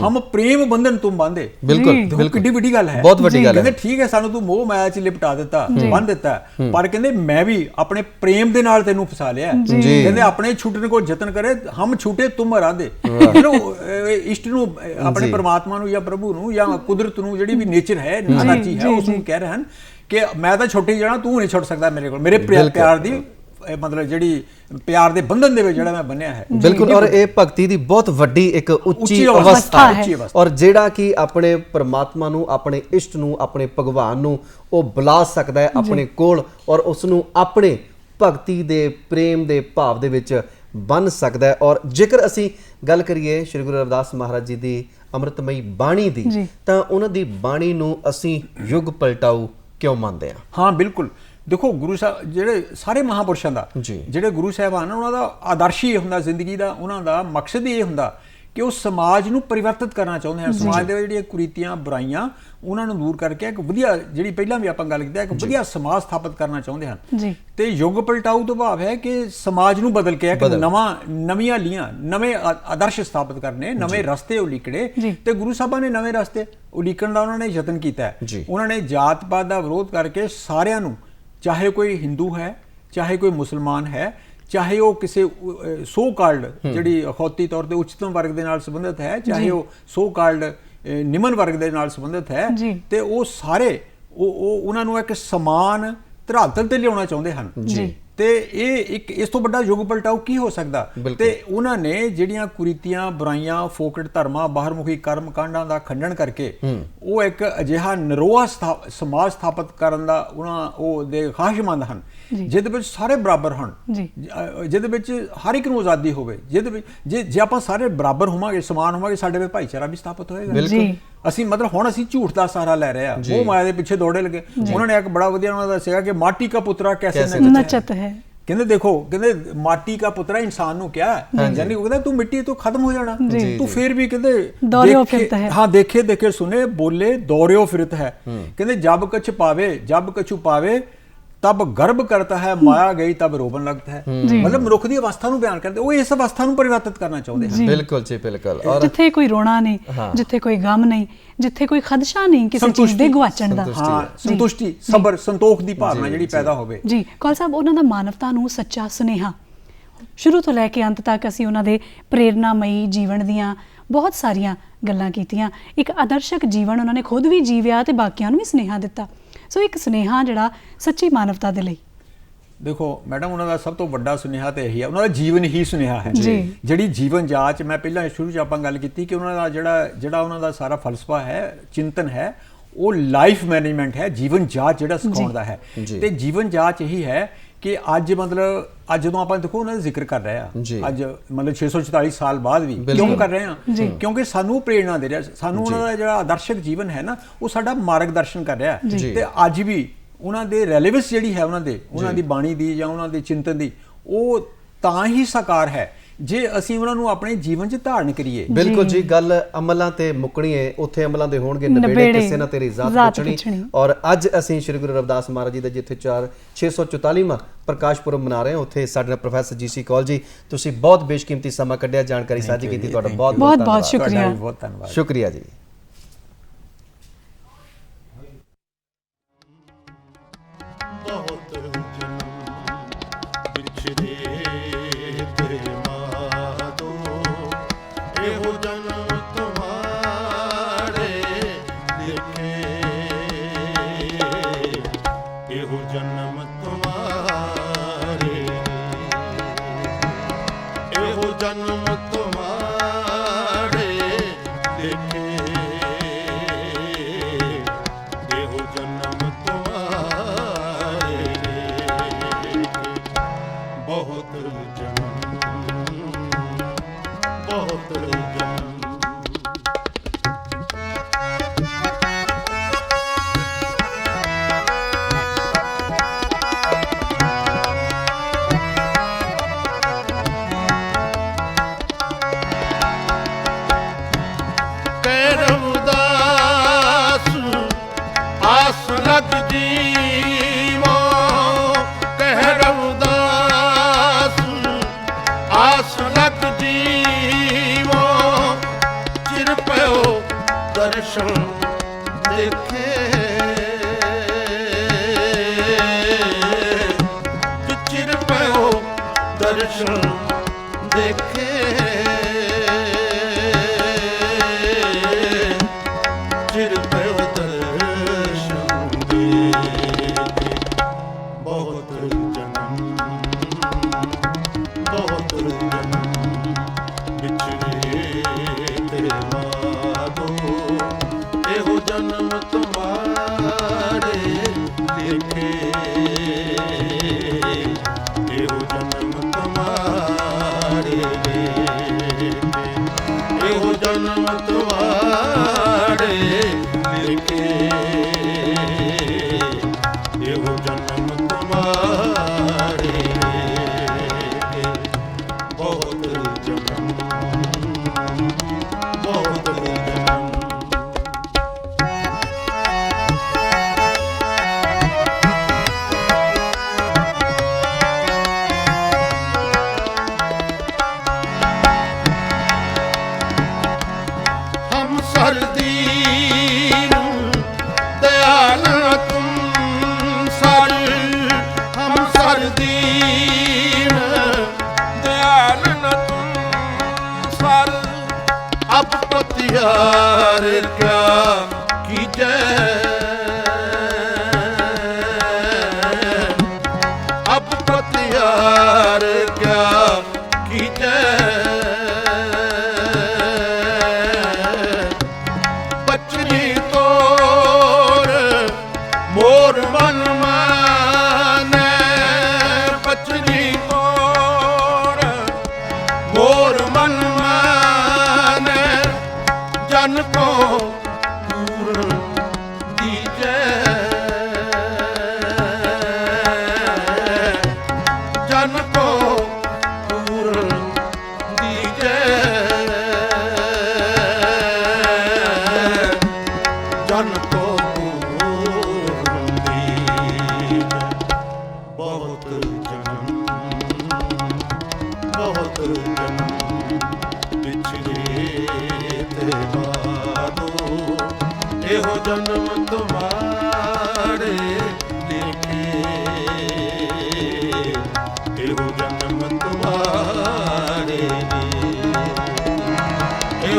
[SPEAKER 3] ਹਮ ਪ੍ਰੇਮ ਬੰਧਨ ਤੁਮ ਬਾਂਧੇ। ਬਿਲਕੁਲ ਕਿੱਡੀ ਵੱਡੀ ਗੱਲ ਹੈ, ਬਹੁਤ ਵੱਡੀ ਗੱਲ ਹੈ। ਕਹਿੰਦੇ ਠੀਕ ਹੈ, ਸਾਨੂੰ ਤੂੰ ਮੋਹ ਮਾਇਆ 'ਚ ਲਿਪਟਾ ਦਿੱਤਾ, ਬੰਨ ਦਿੱਤਾ, ਪਰ ਕਹਿੰਦੇ ਮੈਂ ਵੀ ਆਪਣੇ ਪ੍ਰੇਮ ਦੇ ਨਾਲ ਤੈਨੂੰ ਫਸਾ ਲਿਆ। ਕਹਿੰਦੇ ਆਪਣੇ ਛੁੱਟਣ ਕੋ ਯਤਨ ਕਰੇ, ਹਮ ਛੂਟੇ ਤੁਮ ਰਾਂਦੇ। ਇਸ਼ਟ ਨੂੰ, ਆਪਣੇ ਪਰਮਾਤਮਾ ਨੂੰ ਜਾਂ ਪ੍ਰਭੂ ਨੂੰ ਜਾਂ ਕੁਦਰਤ ਨੂੰ, ਜਿਹੜੀ ਵੀ ਨੇਚਰ ਹੈ, ਅਨਾਚੀ ਹੈ, ਉਸ ਨੂੰ ਕਹਿ ਰਹੇ ਹਨ ਕਿ ਮੈਂ ਤਾਂ ਛੁੱਟ ਹੀ ਜਾਣਾ, ਤੂੰ ਨਹੀਂ ਛੁੱਟ ਸਕਦਾ ਮੇਰੇ ਕੋਲ, ਮੇਰੇ ਪਿਆਰ ਦੀ ਮਤਲਬ ਜਿਹੜੀ ਪਿਆਰ ਦੇ ਬੰਧਨ ਦੇ ਵਿੱਚ ਜਿਹੜਾ ਮੈਂ ਬੰਨਿਆ ਹੈ।
[SPEAKER 2] ਬਿਲਕੁਲ, ਔਰ ਇਹ ਭਗਤੀ ਦੀ ਬਹੁਤ ਵੱਡੀ ਇੱਕ ਉੱਚੀ ਅਵਸਥਾ ਹੈ, ਔਰ ਜਿਹੜਾ ਕਿ ਆਪਣੇ ਪਰਮਾਤਮਾ ਨੂੰ, ਆਪਣੇ ਇਸ਼ਟ ਨੂੰ, ਆਪਣੇ ਭਗਵਾਨ ਨੂੰ ਉਹ ਬੁਲਾ ਸਕਦਾ ਹੈ ਆਪਣੇ ਕੋਲ, ਔਰ ਉਸ ਨੂੰ ਆਪਣੇ ਭਗਤੀ ਦੇ ਪ੍ਰੇਮ ਦੇ ਭਾਵ ਦੇ ਵਿੱਚ ਬੰਨ ਸਕਦਾ ਹੈ। ਔਰ ਜੇਕਰ ਅਸੀਂ ਗੱਲ ਕਰੀਏ ਸ਼੍ਰੀ ਗੁਰੂ ਰਵਿਦਾਸ ਮਹਾਰਾਜ ਜੀ ਦੀ ਅੰਮ੍ਰਿਤਮਈ ਬਾਣੀ ਦੀ, ਤਾਂ ਉਹਨਾਂ ਦੀ ਬਾਣੀ ਨੂੰ ਅਸੀਂ ਯੁੱਗ ਪਲਟਾਊ ਕਿਉਂ ਮੰਨਦੇ ਹਾਂ?
[SPEAKER 3] ਹਾਂ ਬਿਲਕੁਲ, ਦੇਖੋ ਗੁਰੂ ਸਾਹਿਬ ਜਿਹੜੇ ਸਾਰੇ ਮਹਾਂਪੁਰਸ਼ਾਂ ਦਾ, ਜਿਹੜੇ ਗੁਰੂ ਸਾਹਿਬਾਨ, ਉਹਨਾਂ ਦਾ ਆਦਰਸ਼ ਹੀ ਇਹ ਹੁੰਦਾ ਜ਼ਿੰਦਗੀ ਦਾ, ਉਹਨਾਂ ਦਾ ਮਕਸਦ ਹੀ ਇਹ ਹੁੰਦਾ ਕਿ ਉਹ ਸਮਾਜ ਨੂੰ ਪਰਿਵਰਤਿਤ ਕਰਨਾ ਚਾਹੁੰਦੇ ਹਨ। ਸਮਾਜ ਦੇ ਜਿਹੜੀਆਂ ਕੁਰੀਤੀਆਂ ਬੁਰਾਈਆਂ ਉਹਨਾਂ ਨੂੰ ਦੂਰ ਕਰਕੇ ਇੱਕ ਵਧੀਆ, ਜਿਹੜੀ ਪਹਿਲਾਂ ਵੀ ਆਪਾਂ ਗੱਲ ਕੀਤੀ, ਇੱਕ ਵਧੀਆ ਸਮਾਜ ਸਥਾਪਿਤ ਕਰਨਾ ਚਾਹੁੰਦੇ ਹਨ। ਤੇ ਯੁੱਗ ਪਲਟਾਊ ਤੋਂ ਭਾਵ ਹੈ ਕਿ ਸਮਾਜ ਨੂੰ ਬਦਲ ਕੇ ਇੱਕ ਨਵੀਆਂ ਲੀਆਂ, ਨਵੇਂ ਆਦਰਸ਼ ਸਥਾਪਿਤ ਕਰਨੇ, ਨਵੇਂ ਰਸਤੇ ਉਲੀਕਣੇ। ਤੇ ਗੁਰੂ ਸਾਹਿਬਾਂ ਨੇ ਨਵੇਂ ਰਸਤੇ ਉਲੀਕਣ ਦਾ ਉਹਨਾਂ ਨੇ ਯਤਨ ਕੀਤਾ ਹੈ। ਉਹਨਾਂ ਨੇ ਜਾਤ ਪਾਤ ਦਾ ਵਿਰੋਧ ਕਰਕੇ ਸਾਰਿਆਂ ਨੂੰ, ਚਾਹੇ ਕੋਈ ਹਿੰਦੂ ਹੈ, ਚਾਹੇ ਕੋਈ ਮੁਸਲਮਾਨ ਹੈ, ਚਾਹੇ ਉਹ ਕਿਸੇ ਸੋ ਕਾਲਡ ਜਿਹੜੀ ਅਖੌਤੀ ਤੌਰ ਤੇ ਉੱਚਤਮ ਵਰਗ ਦੇ ਨਾਲ ਸੰਬੰਧਿਤ ਹੈ, ਚਾਹੇ ਉਹ ਸੋ ਕਾਲਡ ਨਿਮਨ ਵਰਗ ਦੇ ਨਾਲ ਸੰਬੰਧਿਤ ਹੈ, ਤੇ ਉਹ ਸਾਰੇ ਉਹਨਾਂ ਨੂੰ ਇੱਕ ਸਮਾਨ ਧਰਾਤਲ ਤੇ ਲਿਆਉਣਾ ਚਾਹੁੰਦੇ ਹਨ। ਤੇ ਇਹ ਇੱਕ ਇਸ ਤੋਂ ਵੱਡਾ ਯੁੱਗ ਪਲਟਾਊ ਕੀ ਹੋ ਸਕਦਾ? ਤੇ ਉਹਨਾਂ ਨੇ ਜਿਹੜੀਆਂ ਕੁਰੀਤੀਆਂ ਬੁਰਾਈਆਂ, ਫੋਕਟ ਧਰਮਾਂ, ਬਾਹਰਮੁਖੀ ਕਰਮ ਕਾਂਡਾਂ ਦਾ ਖੰਡਨ ਕਰਕੇ ਉਹ ਇੱਕ ਅਜਿਹਾ ਨਿਰੋਆ ਸਮਾਜ ਸਥਾਪਿਤ ਕਰਨ ਦਾ ਉਹ ਦੇ ਖਾਹਿਸ਼ਮੰਦ ਹਨ, ਜਿਹਦੇ ਵਿੱਚ ਸਾਰੇ ਬਰਾਬਰ ਹਨ, ਜਿਹਦੇ ਵਿੱਚ ਹਰ ਇੱਕ ਨੂੰ ਆਜ਼ਾਦੀ ਹੋਵੇ, ਜਿਹਦੇ ਵਿੱਚ ਜੇ ਆਪਾਂ ਸਾਰੇ ਬਰਾਬਰ ਹੋਵਾਂਗੇ, ਸਮਾਨ ਹੋਵਾਂਗੇ, ਸਾਡੇ ਵਿੱਚ ਭਾਈਚਾਰਾ ਵੀ ਸਥਾਪਿਤ ਹੋਏਗਾ। ਅਸੀਂ ਮਤਲਬ ਹੁਣ ਅਸੀਂ ਝੂਠ ਦਾ ਸਹਾਰਾ ਲੈ ਰਹੇ ਆ, ਉਹ ਮਾਇਆ ਦੇ ਪਿੱਛੇ ਦੌੜੇ ਲੱਗੇ। ਉਹਨਾਂ ਨੇ ਇੱਕ ਬੜਾ ਵਧੀਆ ਉਹਨਾਂ ਦਾ ਦੱਸਿਆ ਕਿ ਮਾਟੀ ਕਾ ਪੁੱਤਰਾ ਕੈਸੇ ਨਚਤ ਹੈ। ਕਹਿੰਦੇ ਦੇਖੋ, ਕਹਿੰਦੇ ਮਾਟੀ ਕਾ ਪੁੱਤਰਾ ਇਨਸਾਨ ਨੂੰ ਕਿਹਾ, ਯਾਨੀ ਉਹ ਕਹਿੰਦਾ ਤੂੰ ਮਿੱਟੀ ਤੋਂ ਖਤਮ ਹੋ ਜਾਣਾ, ਤੂੰ ਫਿਰ ਵੀ ਕਹਿੰਦੇ ਹਾਂ ਦੇਖੇ ਸੁਨੇ ਬੋਲੇ ਦੌੜਿਓ ਫਿਰਤ ਹੈ। ਕਹਿੰਦੇ ਜਬ ਕਛ ਪਾਵੇ, ਜਬ ਕਛੂ ਪਾਵੇ तब गर्भ करता है माया गई तब रोबन लगता है। मतलब ਮਨੁੱਖ ਦੀ ਅਵਸਥਾ ਨੂੰ ਬਿਆਨ ਕਰਦੇ, ਉਹ ਇਸ ਅਵਸਥਾ ਨੂੰ ਪਰਿਵਰਤਿਤ ਕਰਨਾ ਚਾਹੁੰਦੇ ਹਨ।
[SPEAKER 2] ਬਿਲਕੁਲ ਜੀ, ਬਿਲਕੁਲ। ਔਰ
[SPEAKER 1] ਜਿੱਥੇ ਕੋਈ ਰੋਣਾ ਨਹੀਂ, ਜਿੱਥੇ ਕੋਈ ਗਮ ਨਹੀਂ, ਜਿੱਥੇ ਕੋਈ ਖਦਸ਼ਾ ਨਹੀਂ ਕਿਸੇ ਚੀਜ਼ ਦੇ ਗਵਾਚਣ ਦਾ,
[SPEAKER 3] ਹਾਂ, ਸੰਤੁਸ਼ਟੀ, ਸਬਰ, ਸੰਤੋਖ ਦੀ ਭਾਵਨਾ ਜਿਹੜੀ ਪੈਦਾ ਹੋਵੇ।
[SPEAKER 1] ਜੀ ਕੌਲ ਸਾਹਿਬ, ਉਹਨਾਂ ਦਾ ਮਾਨਵਤਾ ਨੂੰ ਸੱਚਾ ਸੁਨੇਹਾ ਸ਼ੁਰੂ ਤੋਂ ਲੈ ਕੇ ਅੰਤ ਤੱਕ ਅਸੀਂ ਉਹਨਾਂ ਦੇ ਪ੍ਰੇਰਨਾਮਈ ਜੀਵਨ ਦੀਆਂ ਬਹੁਤ ਸਾਰੀਆਂ ਗੱਲਾਂ ਕੀਤੀਆਂ। ਇੱਕ ਆਦਰਸ਼ਕ ਜੀਵਨ ਉਹਨਾਂ ਨੇ ਖੁਦ ਵੀ ਜੀਵਿਆ ਤੇ ਬਾਕੀਆਂ ਨੂੰ ਵੀ ਸੁਨੇਹਾ ਦਿੱਤਾ। ਸੋ ਇੱਕ ਸੁਨੇਹਾ ਜਿਹੜਾ ਸੱਚੀ ਮਾਨਵਤਾ ਦੇ ਲਈ।
[SPEAKER 3] ਦੇਖੋ ਮੈਡਮ, ਉਹਨਾਂ ਦਾ ਸਭ ਤੋਂ ਵੱਡਾ ਸੁਨੇਹਾ ਤੇ ਇਹੀ ਹੈ, ਉਹਨਾਂ ਦਾ ਜੀਵਨ ਹੀ ਸੁਨੇਹਾ ਹੈ। ਜਿਹੜੀ ਜੀਵਨ ਜਾਂਚ, ਮੈਂ ਪਹਿਲਾਂ ਸ਼ੁਰੂ 'ਚ ਆਪਾਂ ਗੱਲ ਕੀਤੀ ਕਿ ਉਹਨਾਂ ਦਾ ਜਿਹੜਾ ਉਹਨਾਂ ਦਾ ਸਾਰਾ ਫਲਸਫਾ ਹੈ, ਚਿੰਤਨ ਹੈ, ਉਹ ਲਾਈਫ ਮੈਨੇਜਮੈਂਟ ਹੈ, ਜੀਵਨ ਜਾਂਚ ਜਿਹੜਾ ਸਿਖਾਉਣ ਦਾ ਹੈ। ਤੇ ਜੀਵਨ ਜਾਂਚ ਇਹੀ ਹੈ ਕਿ ਅੱਜ ਮਤਲਬ ਅੱਜ ਜਦੋਂ ਆਪਾਂ ਦੇਖੋ ਉਹਨਾਂ ਦਾ ਜ਼ਿਕਰ ਕਰ ਰਹੇ ਆ, ਅੱਜ ਮਤਲਬ 644 ਸਾਲ ਬਾਅਦ ਵੀ ਕਿਉਂ ਕਰ ਰਹੇ ਆ? ਕਿਉਂਕਿ ਸਾਨੂੰ ਪ੍ਰੇਰਣਾ ਦੇ ਰਿਹਾ, ਸਾਨੂੰ ਉਹਨਾਂ ਦਾ ਜਿਹੜਾ ਆਦਰਸ਼ਕ ਜੀਵਨ ਹੈ ਨਾ, ਉਹ ਸਾਡਾ ਮਾਰਗਦਰਸ਼ਨ ਕਰ ਰਿਹਾ। ਤੇ ਅੱਜ ਵੀ ਉਹਨਾਂ ਦੇ ਰੈਲੇਵੈਂਸ ਜਿਹੜੀ ਹੈ ਉਹਨਾਂ ਦੀ ਬਾਣੀ ਦੀ ਜਾਂ ਉਹਨਾਂ ਦੇ ਚਿੰਤਨ ਦੀ, ਉਹ ਤਾਂ ਹੀ ਸਾਕਾਰ ਹੈ ਜੇ ਅਸੀਂ ਉਹਨਾਂ ਨੂੰ ਆਪਣੇ ਜੀਵਨ 'ਚ ਧਾਰਨ ਕਰੀਏ।
[SPEAKER 2] ਬਿਲਕੁਲ ਜੀ, ਗੱਲ ਅਮਲਾਂ ਤੇ ਮੁੱਕਣੀ ਹੈ, ਉੱਥੇ ਅਮਲਾਂ ਦੇ ਹੋਣਗੇ ਨਬੇੜੇ, ਕਿਸੇ ਨਾ ਤੇਰੀ ਜ਼ਾਤ ਪੁੱਛਣੀ। ਔਰ ਅੱਜ ਅਸੀਂ ਸ੍ਰੀ ਗੁਰੂ ਰਵਿਦਾਸ ਮਹਾਰਾਜ ਜੀ ਦਾ ਜਿੱਥੇ 644ਵਾਂ ਪ੍ਰਕਾਸ਼ ਪੁਰਬ ਮਨਾ ਰਹੇ ਹਾਂ, ਉੱਥੇ ਸਾਡੇ ਨਾਲ ਪ੍ਰੋਫੈਸਰ ਜੀ.ਸੀ. ਕੌਲ ਜੀ, ਤੁਸੀਂ ਬਹੁਤ ਬੇਸ਼ਕੀਮਤੀ ਸਮਾਂ ਕੱਢਿਆ, ਜਾਣਕਾਰੀ ਸਾਂਝੀ ਕੀਤੀ, ਤੁਹਾਡਾ ਬਹੁਤ ਬਹੁਤ
[SPEAKER 1] ਸ਼ੁਕਰੀਆ।
[SPEAKER 3] ਬਹੁਤ ਧੰਨਵਾਦ।
[SPEAKER 2] ਸ਼ੁਕਰੀਆ ਜੀ।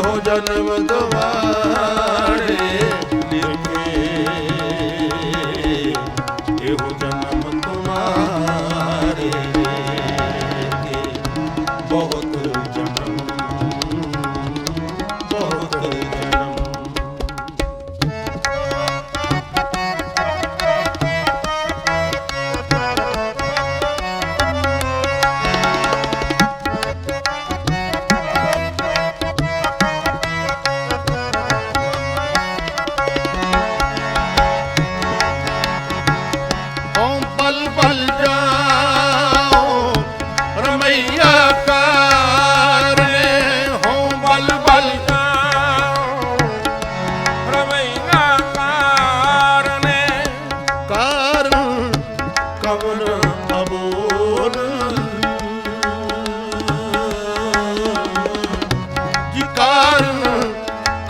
[SPEAKER 5] ਇਹੋ ਜਨਮ ਦੁਆਰੇ ਲਿਖੇ ਇਹੋ ਜਨਮ ਤੁਮਾਰੇ ਲਿਖੇ ਬਹੁਤ ਜਨਮ ਬਹੁਤ ਜਨਮ ਹੋਂ ਬਲ ਬਲ ਜਾਓ ਰਮਈਆ ਕਾਰੇ ਹੋਂ ਬਲ ਬਲ ਜਾਓ ਰਮਈਆ ਕਾਰਨੇ ਕਾਰਨ ਕਵਨ ਅਬੋਲ ਜੀ ਕਾਰਨ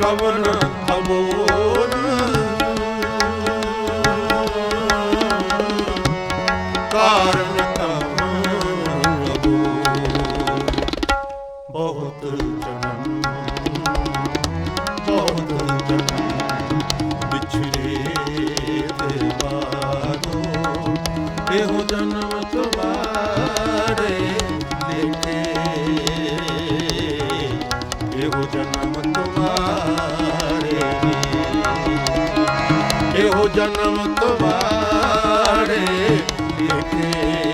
[SPEAKER 5] ਕਵਨ ਅਬੋਲ ਕਾਰਨ ਕਵਨ ਅਬੋਲ ਬਹੁਤ ਜਨਮ ਬਹੁਤ ਜਨਮ ਵਿਛੜੇ ਤੇ ਬਾਦੋ ਇਹੋ ਜਨਮ ਤੁਮਾਰੇ ਲਿਖੇ ਇਹੋ ਜਨਮ ਤੁਮਾਰੇ ਇਹੋ ਜਨਮ ਤੁਮਾਰੇ ਲਿਖੇ